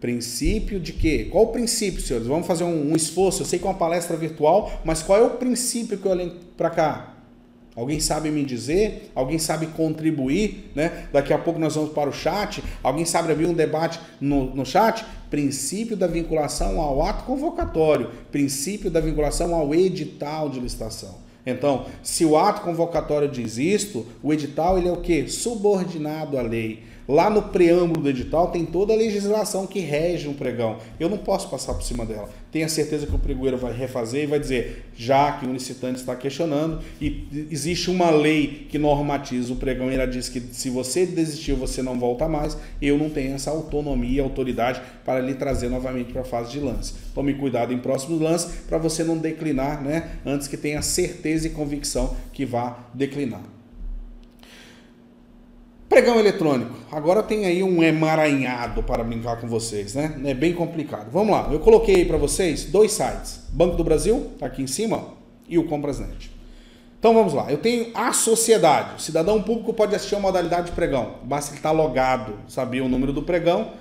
Princípio de quê? Qual o princípio, senhores? Vamos fazer um esforço. Eu sei que é uma palestra virtual, mas qual é o princípio que eu olhei para cá? Alguém sabe me dizer? Alguém sabe contribuir? Né? Daqui a pouco nós vamos para o chat. Alguém sabe abrir um debate no chat? Princípio da vinculação ao ato convocatório. Princípio da vinculação ao edital de licitação. Então, se o ato convocatório diz isto, o edital ele é o quê? Subordinado à lei. Lá no preâmbulo do edital tem toda a legislação que rege um pregão. Eu não posso passar por cima dela. Tenha certeza que o pregoeiro vai refazer e vai dizer, já que o licitante está questionando e existe uma lei que normatiza o pregão e ela diz que se você desistiu, você não volta mais, eu não tenho essa autonomia e autoridade para lhe trazer novamente para a fase de lance. Tome cuidado em próximos lances para você não declinar, né, antes que tenha certeza e convicção que vá declinar. Pregão eletrônico. Agora tem aí um emaranhado para brincar com vocês, né? É bem complicado. Vamos lá. Eu coloquei aí para vocês 2 sites. Banco do Brasil, tá aqui em cima, e o Comprasnet. Então vamos lá. Eu tenho a sociedade. O cidadão público pode assistir a modalidade de pregão. Basta ele estar logado, saber o número do pregão.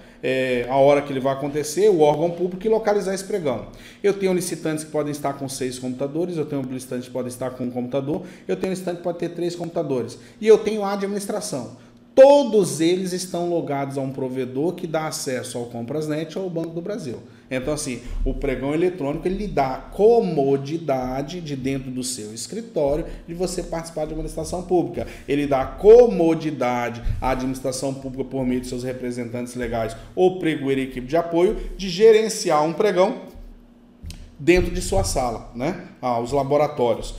a hora que ele vai acontecer, o órgão público, e localizar esse pregão. Eu tenho licitantes que podem estar com 6 computadores, eu tenho licitantes que podem estar com 1 computador, eu tenho licitante que pode ter 3 computadores. E eu tenho a administração. Todos eles estão logados a um provedor que dá acesso ao Comprasnet ou ao Banco do Brasil. Então, assim, o pregão eletrônico ele lhe dá a comodidade de dentro do seu escritório de você participar de uma licitação pública. Ele dá comodidade à administração pública por meio de seus representantes legais ou pregoeiro e equipe de apoio de gerenciar um pregão dentro de sua sala, né? Os laboratórios.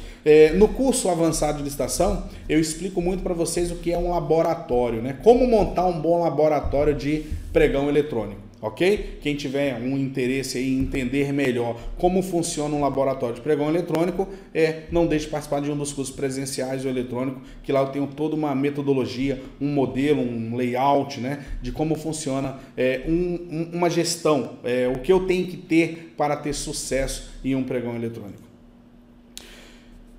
No curso avançado de licitação, eu explico muito para vocês o que é um laboratório, né? Como montar um bom laboratório de pregão eletrônico, ok? Quem tiver um interesse aí em entender melhor como funciona um laboratório de pregão eletrônico, não deixe de participar de um dos cursos presenciais do eletrônico, que lá eu tenho toda uma metodologia, um modelo, um layout, né? De como funciona uma gestão, o que eu tenho que ter para ter sucesso em um pregão eletrônico.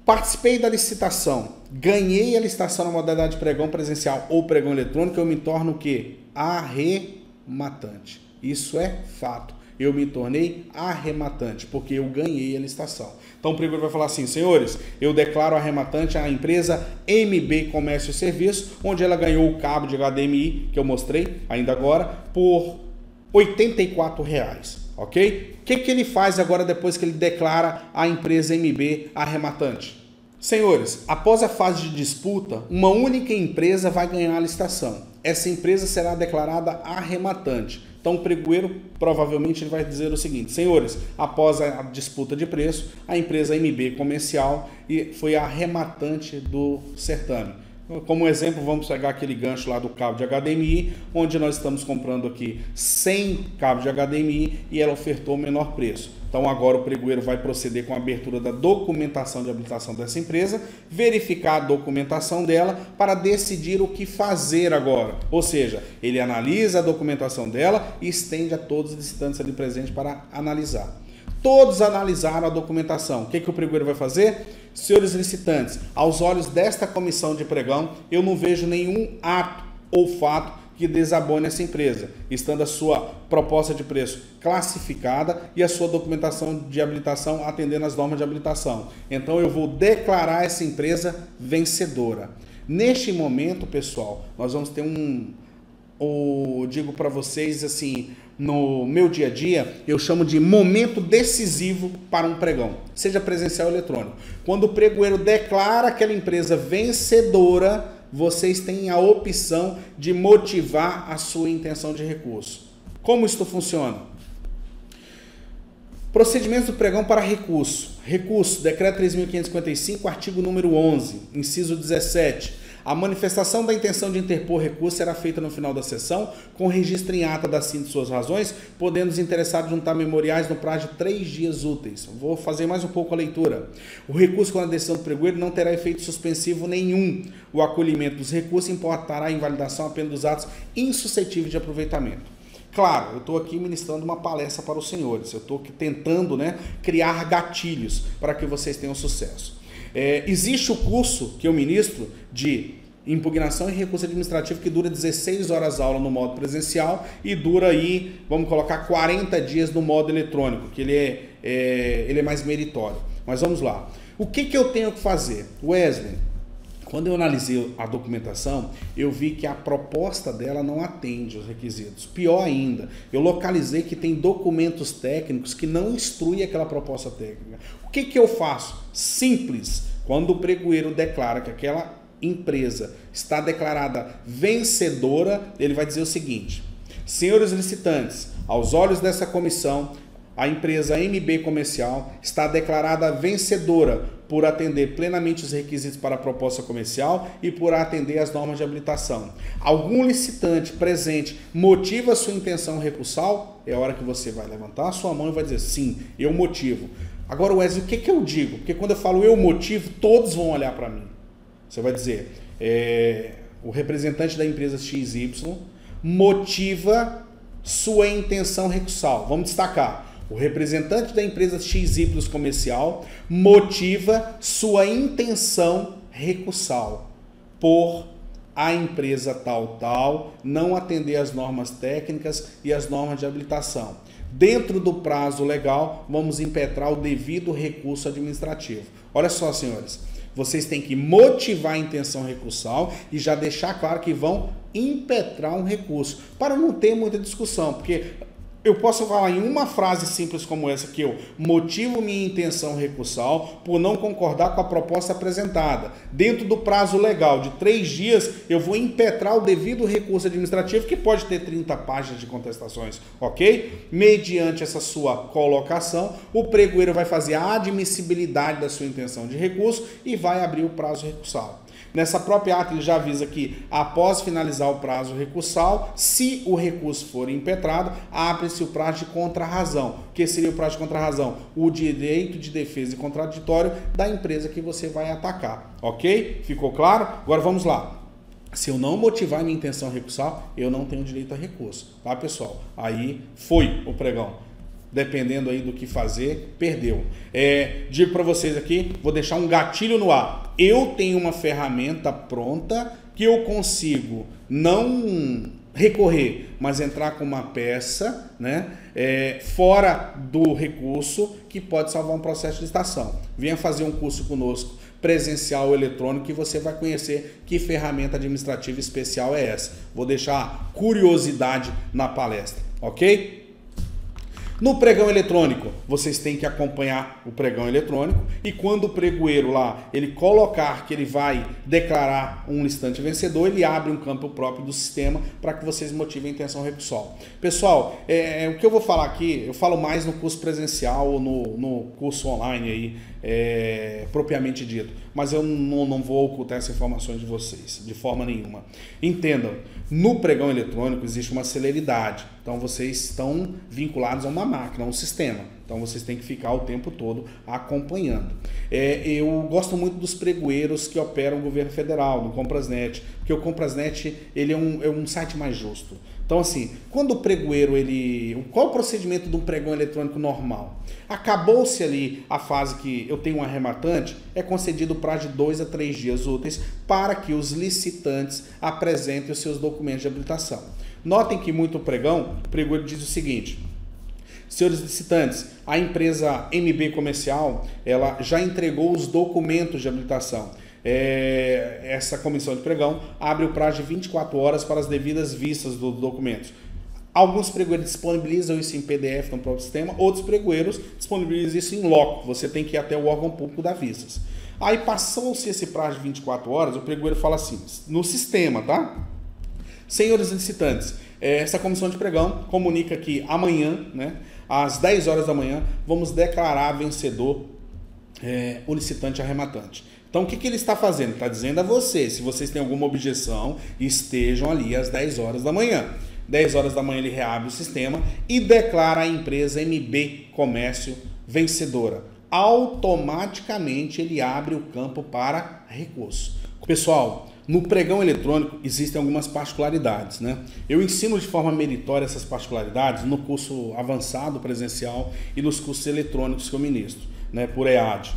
Participei da licitação, ganhei a licitação na modalidade de pregão presencial ou pregão eletrônico, eu me torno o quê? Arrematante. Isso é fato. Eu me tornei arrematante, porque eu ganhei a licitação. Então o pregoeiro vai falar assim: senhores, eu declaro arrematante a empresa MB Comércio e Serviço, onde ela ganhou o cabo de HDMI, que eu mostrei ainda agora, por R$ 84,00. Ok? O que ele faz agora depois que ele declara a empresa MB arrematante? Senhores, após a fase de disputa, uma única empresa vai ganhar a licitação. Essa empresa será declarada arrematante. Então o pregoeiro provavelmente ele vai dizer o seguinte: senhores, após a disputa de preço, a empresa MB Comercial foi a arrematante do certame. Como exemplo, vamos pegar aquele gancho lá do cabo de HDMI, onde nós estamos comprando aqui 100 cabos de HDMI e ela ofertou o menor preço. Então agora o pregoeiro vai proceder com a abertura da documentação de habilitação dessa empresa, verificar a documentação dela para decidir o que fazer agora. Ou seja, ele analisa a documentação dela e estende a todos os licitantes ali presentes para analisar. Todos analisaram a documentação. O que o pregoeiro vai fazer? Senhores licitantes, aos olhos desta comissão de pregão, eu não vejo nenhum ato ou fato que desabone essa empresa, estando a sua proposta de preço classificada e a sua documentação de habilitação atendendo às normas de habilitação. Então eu vou declarar essa empresa vencedora. Neste momento, pessoal, nós vamos ter eu digo para vocês assim, no meu dia a dia, eu chamo de momento decisivo para um pregão, seja presencial ou eletrônico. Quando o pregoeiro declara aquela empresa vencedora, vocês têm a opção de motivar a sua intenção de recurso. Como isso funciona? Procedimentos do pregão para recurso. Recurso, decreto 3.555, artigo número 11, inciso 17. A manifestação da intenção de interpor recurso será feita no final da sessão, com registro em ata da síntese de suas razões, podendo os interessados juntar memoriais no prazo de 3 dias úteis. Vou fazer mais um pouco a leitura. O recurso com a decisão do pregoeiro não terá efeito suspensivo nenhum. O acolhimento dos recursos importará a invalidação apenas dos atos insuscetíveis de aproveitamento. Claro, eu estou aqui ministrando uma palestra para os senhores. Eu estou tentando, criar gatilhos para que vocês tenham sucesso. Existe o curso que eu ministro de impugnação e recurso administrativo que dura 16 horas aula no modo presencial e dura aí, vamos colocar 40 dias no modo eletrônico, que ele é mais meritório. Mas vamos lá. O que eu tenho que fazer? Wesley, quando eu analisei a documentação, eu vi que a proposta dela não atende os requisitos. Pior ainda, eu localizei que tem documentos técnicos que não instruem aquela proposta técnica. O que eu faço? Simples. Quando o pregoeiro declara que aquela empresa está declarada vencedora, ele vai dizer o seguinte: senhores licitantes, aos olhos dessa comissão, a empresa MB Comercial está declarada vencedora por atender plenamente os requisitos para a proposta comercial e por atender às normas de habilitação. Algum licitante presente motiva sua intenção recursal? É a hora que você vai levantar a sua mão e vai dizer: sim, eu motivo. Agora, Wesley, o que eu digo? Porque quando eu falo eu motivo, todos vão olhar para mim. Você vai dizer, o representante da empresa XY motiva sua intenção recursal. Vamos destacar. O representante da empresa XY Comercial motiva sua intenção recursal por a empresa tal não atender às normas técnicas e as normas de habilitação. Dentro do prazo legal, vamos impetrar o devido recurso administrativo. Olha só, senhores, vocês têm que motivar a intenção recursal e já deixar claro que vão impetrar um recurso, para não ter muita discussão, porque eu posso falar em uma frase simples como essa, que eu motivo minha intenção recursal por não concordar com a proposta apresentada. Dentro do prazo legal de 3 dias, eu vou impetrar o devido recurso administrativo, que pode ter 30 páginas de contestações, ok? Mediante essa sua colocação, o pregoeiro vai fazer a admissibilidade da sua intenção de recurso e vai abrir o prazo recursal. Nessa própria ata ele já avisa que após finalizar o prazo recursal, se o recurso for impetrado, abre-se o prazo de contrarrazão. O que seria o prazo de contrarrazão? O direito de defesa e contraditório da empresa que você vai atacar, ok? Ficou claro? Agora vamos lá. Se eu não motivar minha intenção recursal, eu não tenho direito a recurso, tá, pessoal? Aí foi o pregão. Dependendo aí do que fazer, perdeu. Digo para vocês aqui, vou deixar um gatilho no ar. Eu tenho uma ferramenta pronta que eu consigo não recorrer, mas entrar com uma peça, né, fora do recurso, que pode salvar um processo de licitação. Venha fazer um curso conosco, presencial ou eletrônico, que você vai conhecer que ferramenta administrativa especial é essa. Vou deixar curiosidade na palestra, ok? No pregão eletrônico, vocês têm que acompanhar o pregão eletrônico e quando o pregoeiro lá, ele colocar que ele vai declarar um licitante vencedor, ele abre um campo próprio do sistema para que vocês motivem a intenção recursal. Pessoal, o que eu vou falar aqui, eu falo mais no curso presencial ou no curso online aí, propriamente dito, mas eu não vou ocultar essas informações de vocês, de forma nenhuma. Entendam, no pregão eletrônico existe uma celeridade, então vocês estão vinculados a uma máquina, a um sistema, então vocês têm que ficar o tempo todo acompanhando. Eu gosto muito dos pregoeiros que operam o governo federal, do Comprasnet, porque o Comprasnet ele é um site mais justo. Então assim, quando o pregoeiro, qual o procedimento de um pregão eletrônico normal? Acabou-se ali a fase que eu tenho um arrematante, é concedido o prazo de 2 a 3 dias úteis para que os licitantes apresentem os seus documentos de habilitação. Notem que muito o pregoeiro diz o seguinte: senhores licitantes, a empresa MB Comercial, ela já entregou os documentos de habilitação. Essa comissão de pregão abre o prazo de 24 horas para as devidas vistas dos documentos. Alguns pregoeiros disponibilizam isso em PDF no próprio sistema, outros pregoeiros disponibilizam isso em loco. Você tem que ir até o órgão público dar vistas. Aí passou-se esse prazo de 24 horas, o pregoeiro fala assim, no sistema, tá? Senhores licitantes, essa comissão de pregão comunica que amanhã, né, às 10 horas da manhã, vamos declarar vencedor o licitante arrematante. Então, o que ele está fazendo? Está dizendo a vocês, se vocês têm alguma objeção, estejam ali às 10 horas da manhã. 10 horas da manhã ele reabre o sistema e declara a empresa MB Comércio vencedora. Automaticamente ele abre o campo para recurso. Pessoal, no pregão eletrônico existem algumas particularidades, né? Eu ensino de forma meritória essas particularidades no curso avançado presencial e nos cursos eletrônicos que eu ministro, né, por EAD.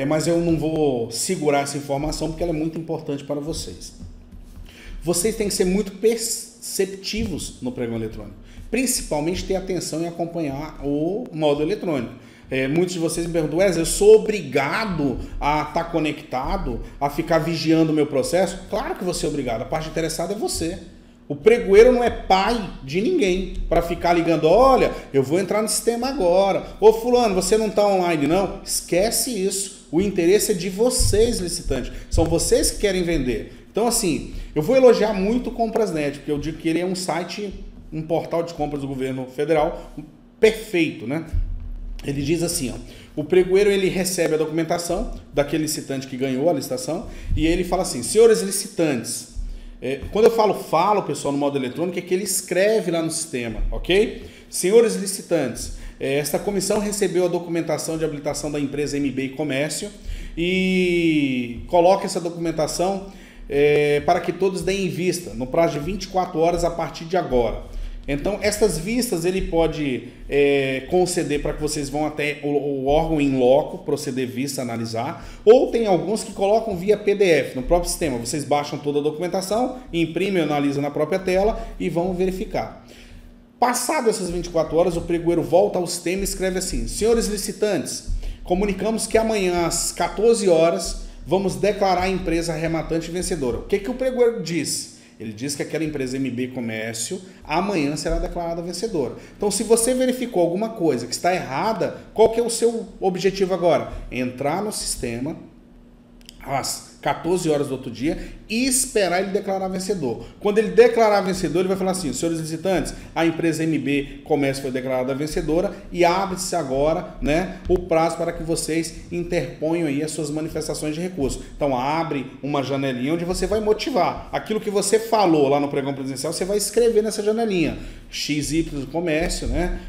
Mas eu não vou segurar essa informação porque ela é muito importante para vocês. Vocês têm que ser muito perceptivos no pregão eletrônico, principalmente ter atenção em acompanhar o modo eletrônico. Muitos de vocês me perguntam, Wesley, eu sou obrigado a estar conectado, a ficar vigiando o meu processo? Claro que você é obrigado, a parte interessada é você. O pregoeiro não é pai de ninguém para ficar ligando, olha, eu vou entrar no sistema agora. Ô fulano, você não está online não? Esquece isso. O interesse é de vocês, licitantes. São vocês que querem vender. Então assim, eu vou elogiar muito o Comprasnet, porque eu digo que ele é um site, um portal de compras do governo federal perfeito, né? Ele diz assim, ó, o pregoeiro ele recebe a documentação daquele licitante que ganhou a licitação e ele fala assim, senhores licitantes, quando eu falo, pessoal, no modo eletrônico, é que ele escreve lá no sistema, ok? Senhores licitantes, esta comissão recebeu a documentação de habilitação da empresa MB Comércio e coloca essa documentação para que todos deem vista, no prazo de 24 horas a partir de agora. Então, essas vistas ele pode conceder para que vocês vão até o órgão em loco, proceder vista, analisar, ou tem alguns que colocam via PDF no próprio sistema. Vocês baixam toda a documentação, imprimem, analisam na própria tela e vão verificar. Passado essas 24 horas, o pregoeiro volta ao sistema e escreve assim: senhores licitantes, comunicamos que amanhã às 14 horas vamos declarar a empresa arrematante vencedora. O que o pregoeiro diz? Ele diz que aquela empresa MB Comércio amanhã será declarada vencedora. Então, se você verificou alguma coisa que está errada, qual que é o seu objetivo agora? Entrar no sistema às 14 horas do outro dia e esperar ele declarar vencedor. Quando ele declarar vencedor, ele vai falar assim: senhores licitantes, a empresa MB Comércio foi declarada vencedora e abre-se agora, né, o prazo para que vocês interponham aí as suas manifestações de recurso. Então abre uma janelinha onde você vai motivar. Aquilo que você falou lá no pregão presencial, você vai escrever nessa janelinha. XY do comércio, né,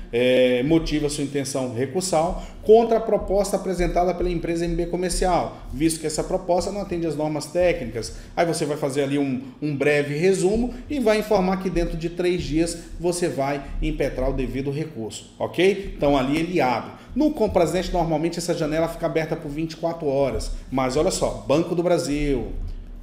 motiva sua intenção recursal contra a proposta apresentada pela empresa MB Comercial, visto que essa proposta não atende às normas técnicas. Aí você vai fazer ali um breve resumo e vai informar que dentro de 3 dias você vai impetrar o devido recurso, ok? Então ali ele abre. No Compras.net, normalmente essa janela fica aberta por 24 horas, mas olha só, Banco do Brasil,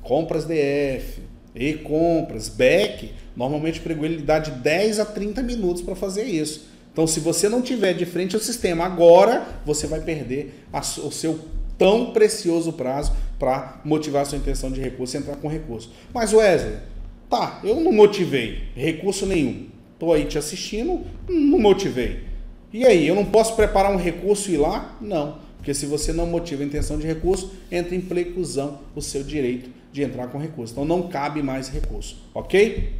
Compras DF, E-Compras, BEC, normalmente o pregoeiro ele dá de 10 a 30 minutos para fazer isso. Então, se você não tiver de frente ao sistema agora, você vai perder o seu tão precioso prazo para motivar a sua intenção de recurso e entrar com recurso. Mas, Wesley, tá, eu não motivei recurso nenhum. Estou aí te assistindo, não motivei. E aí, eu não posso preparar um recurso e ir lá? Não, porque se você não motiva a intenção de recurso, entra em preclusão o seu direito de entrar com recurso. Então, não cabe mais recurso, ok?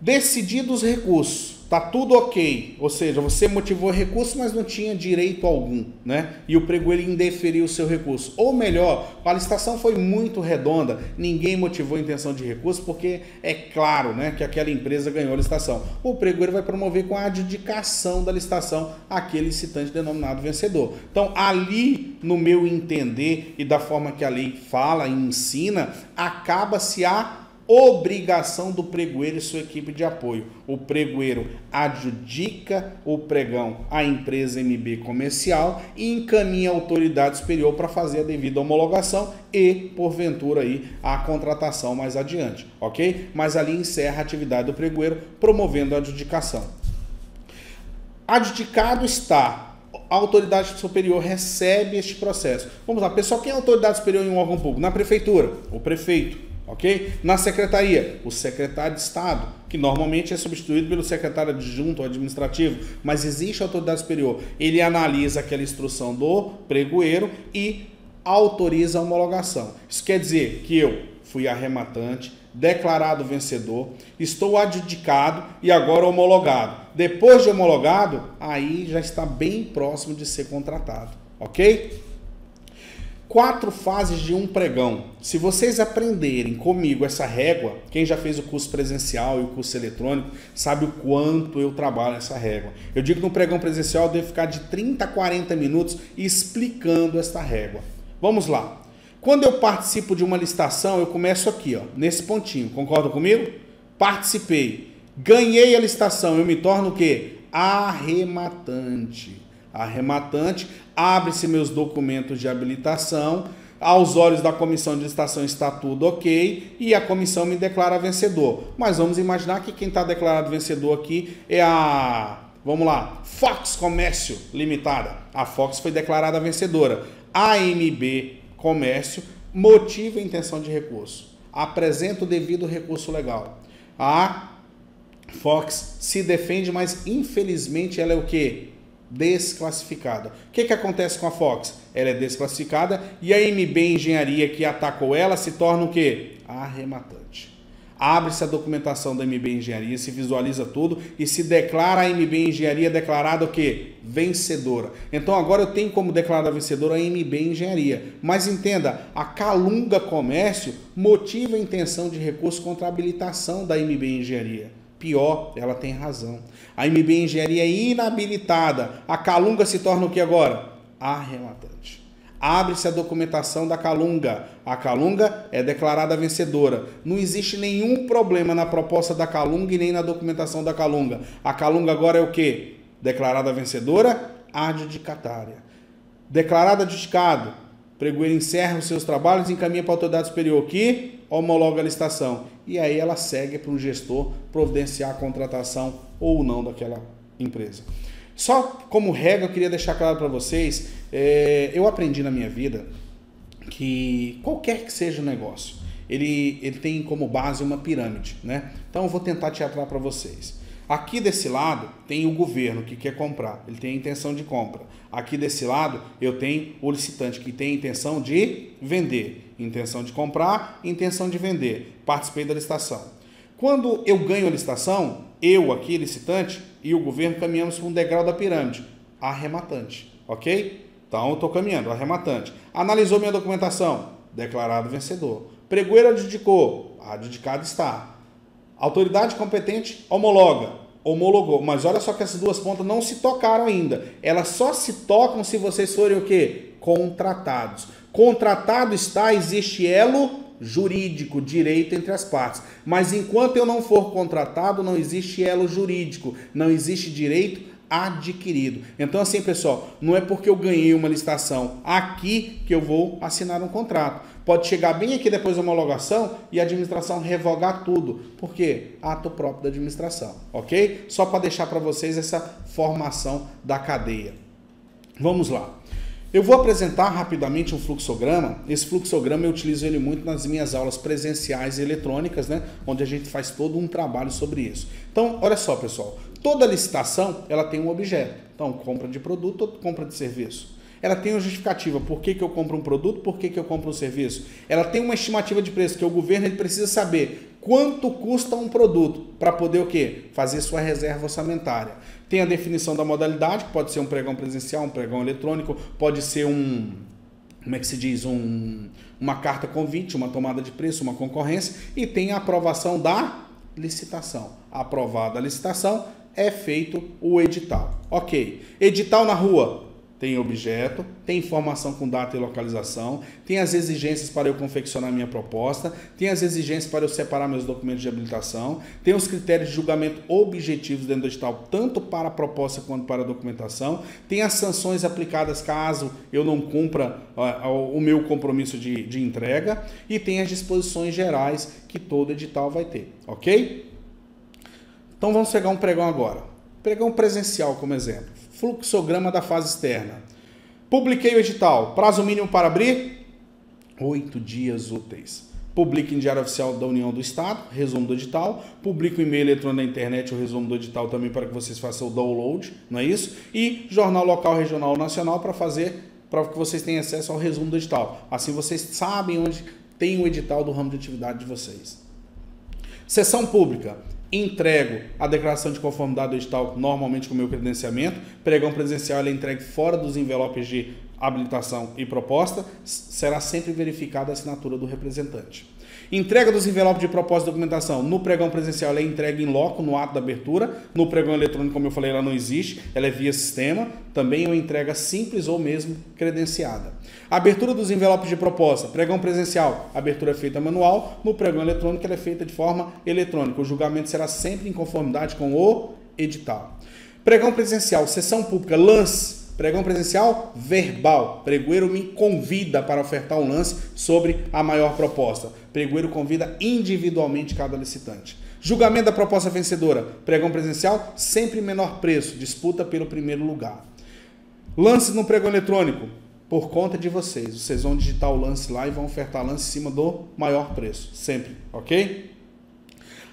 Decididos os recursos, tá tudo ok, ou seja, você motivou recurso, mas não tinha direito algum, né? E o pregoeiro indeferiu o seu recurso. Ou melhor, a licitação foi muito redonda, ninguém motivou a intenção de recurso, porque é claro, né, que aquela empresa ganhou a licitação. O pregoeiro vai promover com a adjudicação da licitação aquele licitante denominado vencedor. Então, ali, no meu entender e da forma que a lei fala e ensina, acaba-se a obrigação do pregoeiro e sua equipe de apoio. O pregoeiro adjudica o pregão à empresa MB Comercial e encaminha a autoridade superior para fazer a devida homologação e, porventura, aí, a contratação mais adiante, ok? Mas ali encerra a atividade do pregoeiro promovendo a adjudicação. Adjudicado está. A autoridade superior recebe este processo. Vamos lá, pessoal, quem é a autoridade superior em um órgão público? Na prefeitura, o prefeito. Ok? Na secretaria, o secretário de Estado, que normalmente é substituído pelo secretário adjunto ou administrativo, mas existe a autoridade superior. Ele analisa aquela instrução do pregoeiro e autoriza a homologação. Isso quer dizer que eu fui arrematante, declarado vencedor, estou adjudicado e agora homologado. Depois de homologado, aí já está bem próximo de ser contratado. Ok? 4 fases de um pregão. Se vocês aprenderem comigo essa régua, quem já fez o curso presencial e o curso eletrônico sabe o quanto eu trabalho essa régua. Eu digo que no pregão presencial eu devo ficar de 30 a 40 minutos explicando esta régua. Vamos lá. Quando eu participo de uma licitação, eu começo aqui, ó, nesse pontinho. Concorda comigo? Participei. Ganhei a licitação. Eu me torno o quê? Arrematante. Arrematante, abre-se meus documentos de habilitação, aos olhos da comissão de licitação está tudo ok e a comissão me declara vencedor. Mas vamos imaginar que quem está declarado vencedor aqui é vamos lá, Fox Comércio Limitada. A Fox foi declarada vencedora. A MB Comércio motiva a intenção de recurso, apresenta o devido recurso legal. A Fox se defende, mas infelizmente ela é o quê? Desclassificada. O que acontece com a Fox? Ela é desclassificada e a MB Engenharia que atacou ela se torna o quê? Arrematante. Abre-se a documentação da MB Engenharia, se visualiza tudo e se declara a MB Engenharia declarada o quê? Vencedora. Então agora eu tenho como declarada vencedora a MB Engenharia. Mas entenda, a Calunga Comércio motiva a intenção de recurso contra a habilitação da MB Engenharia. Pior, ela tem razão. A MB Engenharia é inabilitada. A Calunga se torna o que agora? Arrematante. abre-se a documentação da calunga. A calunga é declarada vencedora. Não existe nenhum problema na proposta da calunga e nem na documentação da calunga. A calunga agora é o quê? Declarada vencedora, adjudicatária. Declarado adjudicado, pregoeiro encerra os seus trabalhos e encaminha para a autoridade superior que homologa a licitação. E aí ela segue para um gestor providenciar a contratação ou não daquela empresa. Só como regra, eu queria deixar claro para vocês, eu aprendi na minha vida que qualquer que seja o negócio, ele tem como base uma pirâmide, né? Então eu vou tentar teatrar para vocês. Aqui desse lado tem o governo que quer comprar, ele tem a intenção de compra. Aqui desse lado eu tenho o licitante que tem a intenção de vender, intenção de comprar, intenção de vender. Participei da licitação. Quando eu ganho a licitação, eu aqui, licitante, e o governo caminhamos para um degrau da pirâmide, arrematante, ok? Então eu estou caminhando, arrematante. Analisou minha documentação, declarado vencedor. Pregoeiro adjudicou, adjudicado está. Autoridade competente homologa, homologou. Mas olha só que essas duas pontas não se tocaram ainda. Elas só se tocam se vocês forem o quê? Contratados. Contratado está, existe elo jurídico, direito entre as partes. Mas enquanto eu não for contratado, não existe elo jurídico, não existe direito adquirido. Então assim, pessoal, não é porque eu ganhei uma licitação aqui que eu vou assinar um contrato. Pode chegar bem aqui depois da homologação e a administração revogar tudo. Por quê? Ato próprio da administração, ok? Só para deixar para vocês essa formação da cadeia. Vamos lá. Eu vou apresentar rapidamente um fluxograma. Esse fluxograma eu utilizo ele muito nas minhas aulas presenciais e eletrônicas, né? Onde a gente faz todo um trabalho sobre isso. Então, olha só, pessoal. Toda licitação, ela tem um objeto. Então, compra de produto ou compra de serviço. Ela tem uma justificativa. Por que eu compro um produto? Por que eu compro um serviço? Ela tem uma estimativa de preço, que o governo ele precisa saber quanto custa um produto para poder o quê? Fazer sua reserva orçamentária. Tem a definição da modalidade, que pode ser um pregão presencial, um pregão eletrônico, pode ser como é que se diz? Uma carta convite, uma tomada de preço, uma concorrência, e tem a aprovação da licitação. Aprovada a licitação, é feito o edital. Ok. Edital na rua. Tem objeto, tem informação com data e localização, tem as exigências para eu confeccionar minha proposta, tem as exigências para eu separar meus documentos de habilitação, tem os critérios de julgamento objetivos dentro do edital, tanto para a proposta quanto para a documentação, tem as sanções aplicadas caso eu não cumpra o meu compromisso de entrega e tem as disposições gerais que todo edital vai ter, ok? Então vamos pegar um pregão agora. Pregão presencial como exemplo. Fluxograma da fase externa. Publiquei o edital. Prazo mínimo para abrir? 8 dias úteis. Publique em Diário Oficial da União do Estado, resumo do edital. Publique o e-mail eletrônico na internet, o resumo do edital também para que vocês façam o download, não é isso? E jornal local, regional ou nacional para que vocês tenham acesso ao resumo do edital. Assim vocês sabem onde tem o edital do ramo de atividade de vocês. Sessão pública. Entrego a declaração de conformidade do edital normalmente com o meu credenciamento. Pregão presencial é entregue fora dos envelopes de habilitação e proposta. Será sempre verificada a assinatura do representante. Entrega dos envelopes de proposta e documentação. No pregão presencial ela é entregue em loco, no ato da abertura. No pregão eletrônico, como eu falei, ela não existe. Ela é via sistema. Também é uma entrega simples ou mesmo credenciada. Abertura dos envelopes de proposta. Pregão presencial, a abertura é feita manual. No pregão eletrônico, ela é feita de forma eletrônica. O julgamento será sempre em conformidade com o edital. Pregão presencial, sessão pública, lance. Pregão presencial, verbal. Pregoeiro me convida para ofertar um lance sobre a maior proposta. Pregoeiro convida individualmente cada licitante. Julgamento da proposta vencedora. Pregão presencial, sempre menor preço. Disputa pelo primeiro lugar. Lance no pregão eletrônico. Por conta de vocês. Vocês vão digitar o lance lá e vão ofertar lance em cima do maior preço. Sempre. Ok?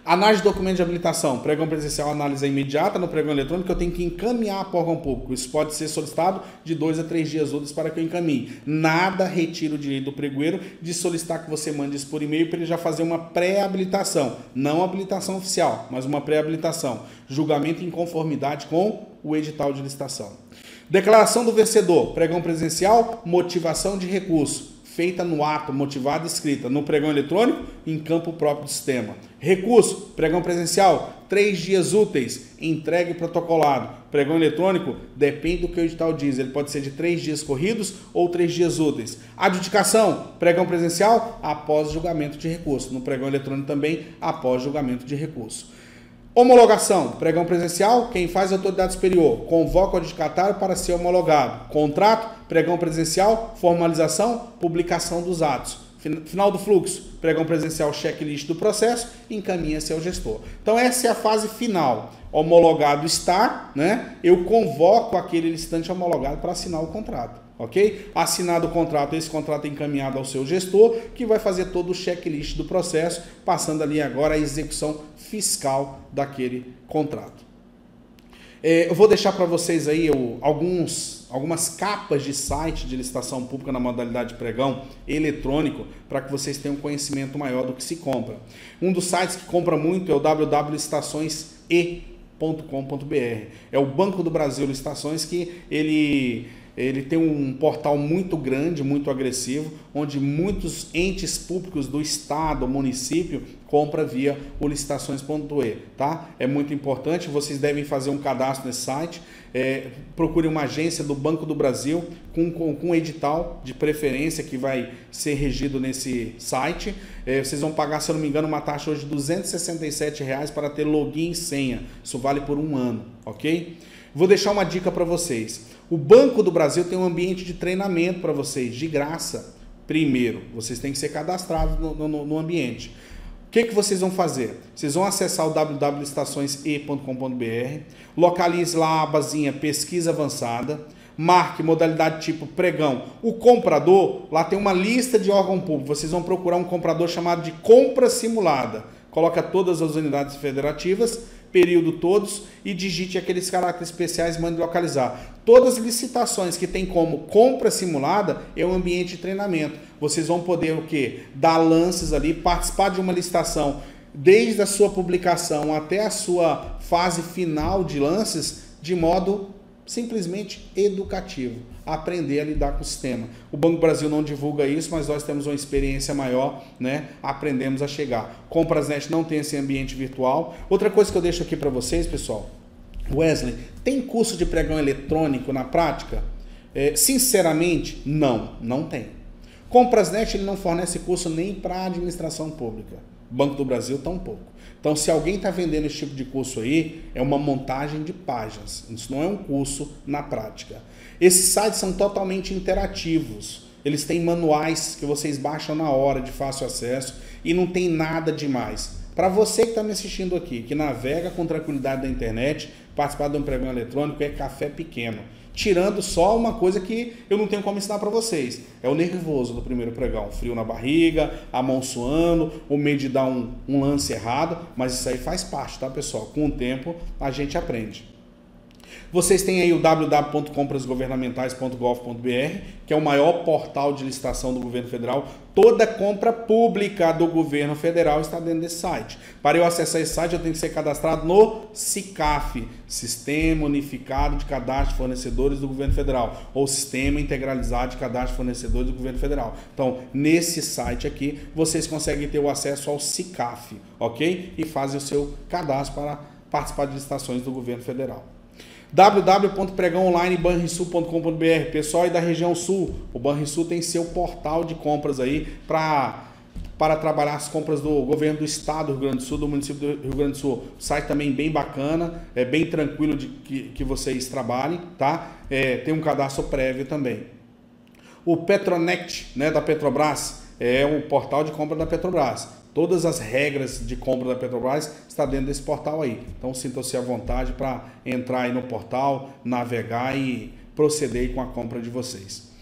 Análise de documento de habilitação. Pregão presencial, análise é imediata. No pregão eletrônico, eu tenho que encaminhar para o órgão público. Isso pode ser solicitado de 2 a 3 dias úteis para que eu encaminhe. Nada retira o direito do pregoeiro de solicitar que você mande isso por e-mail para ele já fazer uma pré-habilitação. Não habilitação oficial, mas uma pré-habilitação. Julgamento em conformidade com o edital de licitação. Declaração do vencedor. Pregão presencial, motivação de recurso. feita no ato, motivada e escrita, no pregão eletrônico, em campo próprio do sistema. Recurso, pregão presencial, 3 dias úteis, entregue protocolado. Pregão eletrônico, depende do que o edital diz, ele pode ser de 3 dias corridos ou 3 dias úteis. Adjudicação, pregão presencial, após julgamento de recurso. No pregão eletrônico também, após julgamento de recurso. Homologação, pregão presencial, quem faz é a autoridade superior, convoca o adjudicatário para ser homologado. Contrato, pregão presencial, formalização, publicação dos atos. Final do fluxo, pregão presencial, checklist do processo, encaminha-se ao gestor. Então essa é a fase final. Homologado está, né? Eu convoco aquele licitante homologado para assinar o contrato, ok? Assinado o contrato, esse contrato é encaminhado ao seu gestor, que vai fazer todo o checklist do processo, passando ali agora a execução fiscal daquele contrato. Eu vou deixar para vocês aí algumas capas de site de licitação pública na modalidade pregão eletrônico, para que vocês tenham um conhecimento maior do que se compra. Um dos sites que compra muito é o www.licitações.com.br. É o Banco do Brasil Licitações, que ele tem um portal muito grande, muito agressivo, onde muitos entes públicos do estado, município, compra via o licitações.e, tá? É muito importante, vocês devem fazer um cadastro nesse site, procure uma agência do Banco do Brasil com um edital de preferência que vai ser regido nesse site. Vocês vão pagar, se eu não me engano, uma taxa hoje de R$ 267 para ter login e senha. Isso vale por 1 ano, ok? Vou deixar uma dica para vocês. O Banco do Brasil tem um ambiente de treinamento para vocês, de graça. Primeiro, vocês têm que ser cadastrados no ambiente. O que vocês vão fazer? Vocês vão acessar o www.licitações.e.com.br, localize lá a abazinha Pesquisa Avançada, marque modalidade tipo pregão. O comprador, lá tem uma lista de órgão público. Vocês vão procurar um comprador chamado de compra simulada. Coloca todas as unidades federativas, período todos e digite aqueles caracteres especiais e mande localizar. Todas as licitações que tem como compra simulada é um ambiente de treinamento. Vocês vão poder o quê? Dar lances ali, participar de uma licitação desde a sua publicação até a sua fase final de lances de modo simplesmente educativo. Aprender a lidar com o sistema. O Banco do Brasil não divulga isso, mas nós temos uma experiência maior, né? Aprendemos a chegar. Comprasnet não tem esse ambiente virtual. Outra coisa que eu deixo aqui para vocês, pessoal. Wesley, tem curso de pregão eletrônico na prática? Sinceramente, não tem. Comprasnet ele não fornece curso nem para a administração pública. Banco do Brasil tampouco. Então, se alguém está vendendo esse tipo de curso aí, é uma montagem de páginas. Isso não é um curso na prática. Esses sites são totalmente interativos. Eles têm manuais que vocês baixam na hora, de fácil acesso, e não tem nada demais. Para você que está me assistindo aqui, que navega com tranquilidade da internet, participar de um pregão eletrônico é café pequeno. Tirando só uma coisa que eu não tenho como ensinar para vocês. É o nervoso do primeiro pregão. Frio na barriga, a mão suando, o medo de dar um lance errado. Mas isso aí faz parte, tá, pessoal? Com o tempo a gente aprende. Vocês têm aí o www.comprasgovernamentais.gov.br, que é o maior portal de licitação do governo federal. Toda compra pública do governo federal está dentro desse site. Para eu acessar esse site, eu tenho que ser cadastrado no SICAF, Sistema Unificado de Cadastro de Fornecedores do Governo Federal, ou Sistema Integralizado de Cadastro de Fornecedores do Governo Federal. Então, nesse site aqui, vocês conseguem ter o acesso ao SICAF, ok? E fazem o seu cadastro para participar de licitações do governo federal. www.pregãoonline.banrisul.com.br. Pessoal aí da região sul, o Banrisul tem seu portal de compras aí para trabalhar as compras do governo do estado do Rio Grande do Sul, do município do Rio Grande do Sul. O site também bem bacana, é bem tranquilo de que vocês trabalhem, tá? Tem um cadastro prévio também. O Petronet, né, da Petrobras, é o portal de compra da Petrobras. Todas as regras de compra da Petrobras está dentro desse portal aí. Então sintam-se à vontade para entrar aí no portal, navegar e proceder aí com a compra de vocês.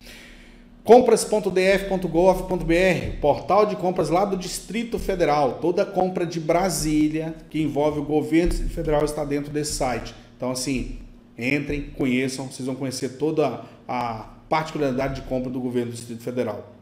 Compras.df.gov.br, portal de compras lá do Distrito Federal. Toda compra de Brasília que envolve o governo federal está dentro desse site. Então assim, entrem, conheçam, vocês vão conhecer toda a particularidade de compra do governo do Distrito Federal.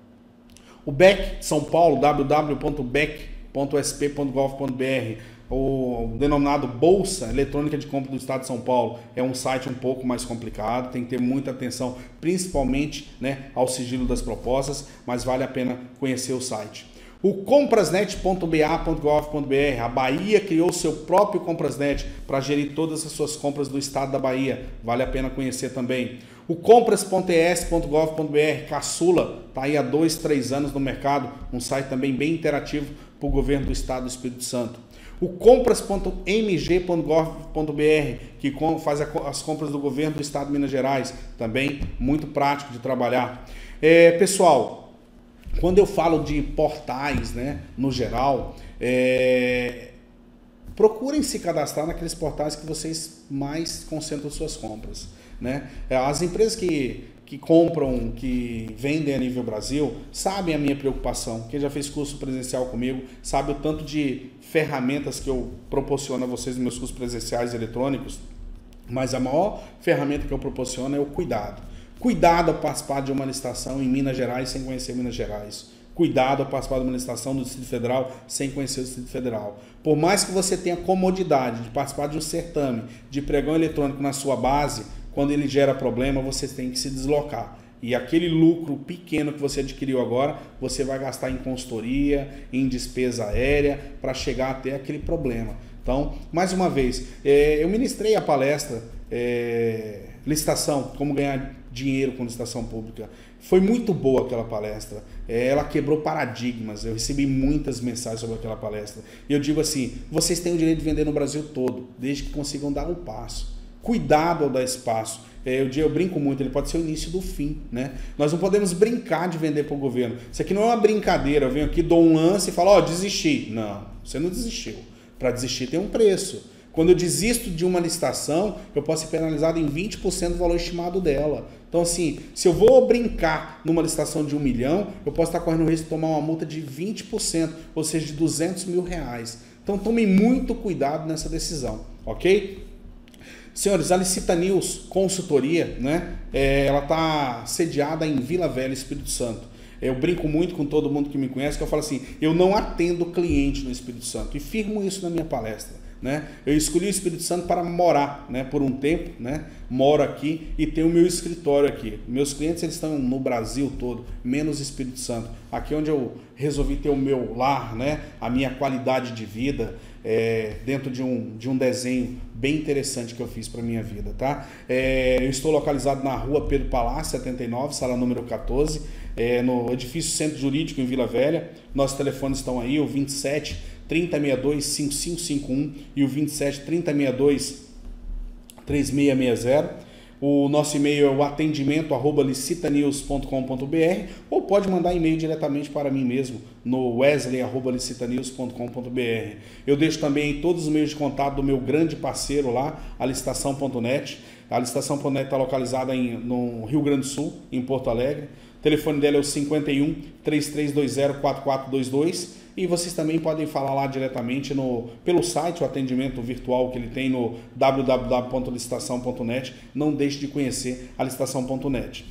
O BEC São Paulo, www.bec.sp.gov.br, O denominado Bolsa Eletrônica de Compra do Estado de São Paulo é um site um pouco mais complicado, tem que ter muita atenção, principalmente, né, ao sigilo das propostas, mas vale a pena conhecer o site. O comprasnet.ba.gov.br, a Bahia criou seu próprio Comprasnet para gerir todas as suas compras do estado da Bahia, vale a pena conhecer também. O compras.es.gov.br, caçula, está aí há 2, 3 anos no mercado, um site também bem interativo para o governo do estado do Espírito Santo. O compras.mg.gov.br, que faz as compras do governo do estado de Minas Gerais, também muito prático de trabalhar. Pessoal, quando eu falo de portais, né, no geral, procurem se cadastrar naqueles portais que vocês mais concentram suas compras, né? As empresas que compram, que vendem a nível Brasil, sabem a minha preocupação. Quem já fez curso presencial comigo sabe o tanto de ferramentas que eu proporciono a vocês nos meus cursos presenciais eletrônicos, mas a maior ferramenta que eu proporciono é o cuidado. Cuidado ao participar de uma licitação em Minas Gerais sem conhecer Minas Gerais. Cuidado ao participar de uma licitação do Distrito Federal sem conhecer o Distrito Federal. Por mais que você tenha comodidade de participar de um certame de pregão eletrônico na sua base, quando ele gera problema, você tem que se deslocar. E aquele lucro pequeno que você adquiriu agora, você vai gastar em consultoria, em despesa aérea, para chegar até aquele problema. Então, mais uma vez, eu ministrei a palestra licitação, como ganhar dinheiro com licitação pública. Foi muito boa aquela palestra. Ela quebrou paradigmas. Eu recebi muitas mensagens sobre aquela palestra. E eu digo assim, vocês têm o direito de vender no Brasil todo, desde que consigam dar um passo. Cuidado ao dar espaço. Eu brinco muito, ele pode ser o início do fim, né? Nós não podemos brincar de vender para o governo. Isso aqui não é uma brincadeira. Eu venho aqui, dou um lance e falo, desisti. Não, você não desistiu. Para desistir tem um preço. Quando eu desisto de uma licitação, eu posso ser penalizado em 20% do valor estimado dela. Então, assim, se eu vou brincar numa licitação de 1 milhão, eu posso estar correndo o risco de tomar uma multa de 20%, ou seja, de R$200 mil. Então, tomem muito cuidado nessa decisão, ok? Senhores, a Licita News Consultoria, né? Ela está sediada em Vila Velha, Espírito Santo. Eu brinco muito com todo mundo que me conhece, que eu falo assim, eu não atendo cliente no Espírito Santo, e firmo isso na minha palestra. Né? Eu escolhi o Espírito Santo para morar, né, por um tempo, né? Moro aqui e tenho o meu escritório aqui. Meus clientes eles estão no Brasil todo, menos Espírito Santo. Aqui é onde eu resolvi ter o meu lar, né? A minha qualidade de vida, dentro de um desenho bem interessante que eu fiz para minha vida, tá? Eu estou localizado na rua Pedro Palácio, 79, sala número 14, no edifício Centro Jurídico em Vila Velha. Nossos telefones estão aí, o 27 3062 5551 e o 27 3062 3660. O nosso e-mail é o atendimento@licitanews.com.br, ou pode mandar e-mail diretamente para mim mesmo no wesley@licitanews.com.br. Eu deixo também todos os meios de contato do meu grande parceiro lá, a licitação.net. A licitação.net está localizada no Rio Grande do Sul, em Porto Alegre. O telefone dela é o 51 3320 4422. E vocês também podem falar lá diretamente pelo site, o atendimento virtual que ele tem no www.licitação.net. Não deixe de conhecer a licitação.net.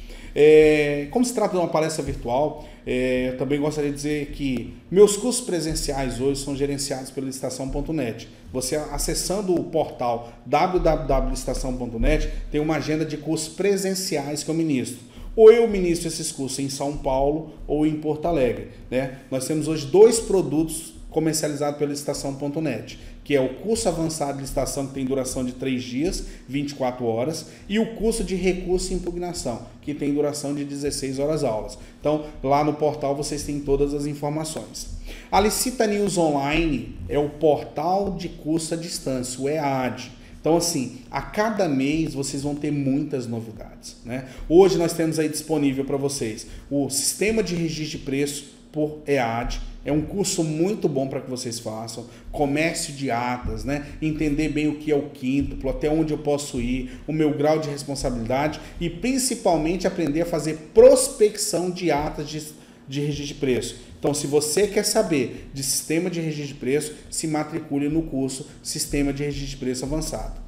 Como se trata de uma palestra virtual, eu também gostaria de dizer que meus cursos presenciais hoje são gerenciados pela licitação.net. Você acessando o portal www.licitação.net tem uma agenda de cursos presenciais que eu ministro. Ou eu ministro esses cursos em São Paulo ou em Porto Alegre, né? Nós temos hoje 2 produtos comercializados pela licitação.net, que é o curso avançado de licitação, que tem duração de 3 dias, 24 horas, e o curso de recurso e impugnação, que tem duração de 16 horas aulas. Então, lá no portal vocês têm todas as informações. A Licita News Online é o portal de curso à distância, o EAD. Então, assim, a cada mês vocês vão ter muitas novidades, né? Hoje nós temos aí disponível para vocês o Sistema de Registro de Preço por EAD. É um curso muito bom para que vocês façam. Comércio de atas, né? Entender bem o que é o quíntuplo, até onde eu posso ir, o meu grau de responsabilidade e principalmente aprender a fazer prospecção de atas de registro de preço. Então, se você quer saber de sistema de registro de preço, se matricule no curso Sistema de Registro de Preço Avançado.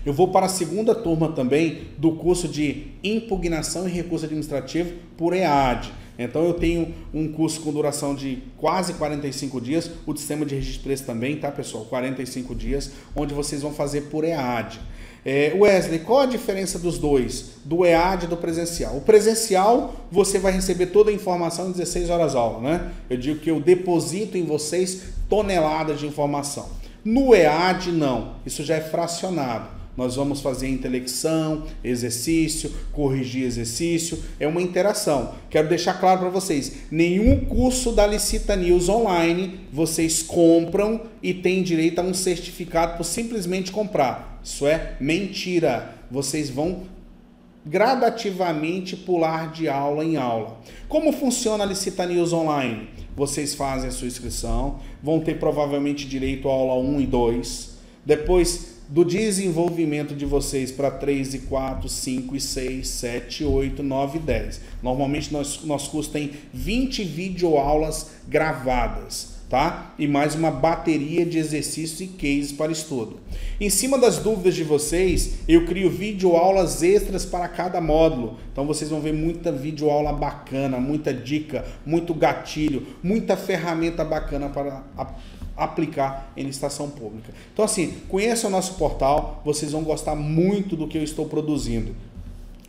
Eu vou para a segunda turma também do curso de Impugnação e Recurso Administrativo por EAD. Então eu tenho um curso com duração de quase 45 dias, o sistema de registro de preço também, tá, pessoal? 45 dias, onde vocês vão fazer por EAD. Wesley, qual a diferença dos dois? Do EAD e do presencial? O presencial, você vai receber toda a informação em 16 horas aula, né? Eu digo que eu deposito em vocês toneladas de informação. No EAD, não. Isso já é fracionado. Nós vamos fazer intelecção, exercício, corrigir exercício, é uma interação. Quero deixar claro para vocês, nenhum curso da Licita News online vocês compram e têm direito a um certificado por simplesmente comprar. Isso é mentira. Vocês vão gradativamente pular de aula em aula. Como funciona a Licita News online? Vocês fazem a sua inscrição, vão ter provavelmente direito à aula 1 e 2, depois do desenvolvimento de vocês para 3 e 4, 5 e 6, 7, 8, 9 e 10. Normalmente nosso curso tem 20 videoaulas gravadas, tá? E mais uma bateria de exercícios e cases para estudo. Em cima das dúvidas de vocês, eu crio videoaulas extras para cada módulo. Então vocês vão ver muita videoaula bacana, muita dica, muito gatilho, muita ferramenta bacana para aplicar em licitação pública. Então assim, conheça o nosso portal, vocês vão gostar muito do que eu estou produzindo.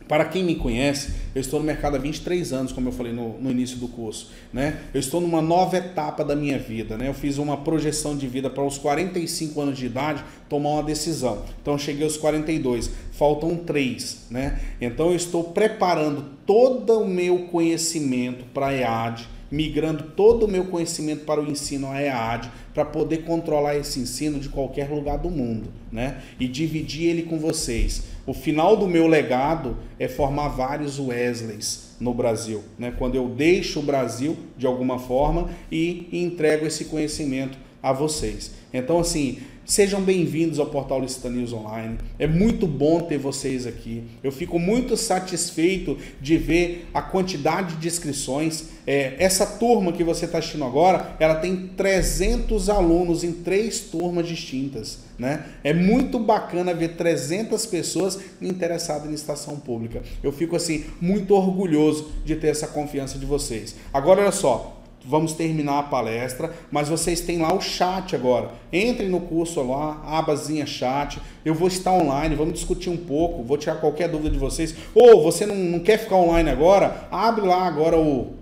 Para quem me conhece, eu estou no mercado há 23 anos, como eu falei no início do curso, né? Eu estou numa nova etapa da minha vida, né? Eu fiz uma projeção de vida para os 45 anos de idade tomar uma decisão. Então eu cheguei aos 42, faltam 3, né? Então eu estou preparando todo o meu conhecimento para a EAD, migrando todo o meu conhecimento para o ensino a EAD, para poder controlar esse ensino de qualquer lugar do mundo, né? E dividir ele com vocês. O final do meu legado é formar vários Wesleys no Brasil, né? Quando eu deixo o Brasil de alguma forma e entrego esse conhecimento a vocês. Então assim, sejam bem-vindos ao portal Licita News Online. É muito bom ter vocês aqui. Eu fico muito satisfeito de ver a quantidade de inscrições. Essa turma que você está assistindo agora, ela tem 300 alunos em 3 turmas distintas, né? É muito bacana ver 300 pessoas interessadas em licitação pública. Eu fico assim muito orgulhoso de ter essa confiança de vocês. Agora olha só, vamos terminar a palestra, mas vocês têm lá o chat agora. Entrem no curso lá, abazinha chat. Eu vou estar online, vamos discutir um pouco, vou tirar qualquer dúvida de vocês. Ou você não quer ficar online agora? Abre lá agora o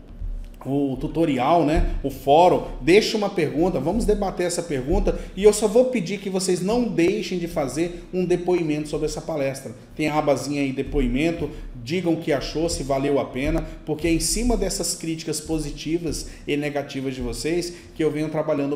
tutorial, né? O fórum, deixa uma pergunta, vamos debater essa pergunta e eu só vou pedir que vocês não deixem de fazer um depoimento sobre essa palestra. Tem a abazinha aí, depoimento, digam o que achou, se valeu a pena, porque é em cima dessas críticas positivas e negativas de vocês que eu venho trabalhando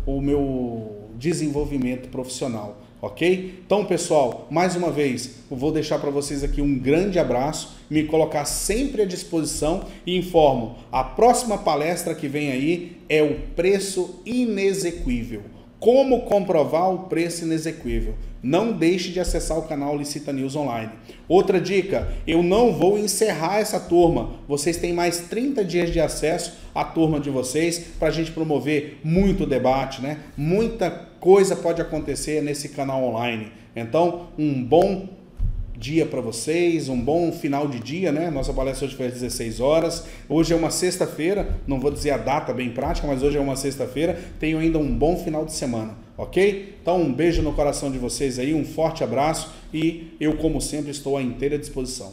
o meu desenvolvimento profissional. Ok? Então, pessoal, mais uma vez, eu vou deixar para vocês aqui um grande abraço, me colocar sempre à disposição e informo, a próxima palestra que vem aí é o preço inexequível. Como comprovar o preço inexequível? Não deixe de acessar o canal Licita News Online. Outra dica, eu não vou encerrar essa turma. Vocês têm mais 30 dias de acesso à turma de vocês para a gente promover muito debate, né? Muita coisa pode acontecer nesse canal online. Então, um bom dia para vocês, um bom final de dia, né? Nossa palestra hoje foi às 16 horas. Hoje é uma sexta-feira, não vou dizer a data bem prática, mas hoje é uma sexta-feira. Tenho ainda um bom final de semana, ok? Então um beijo no coração de vocês aí, um forte abraço e eu, como sempre, estou à inteira disposição.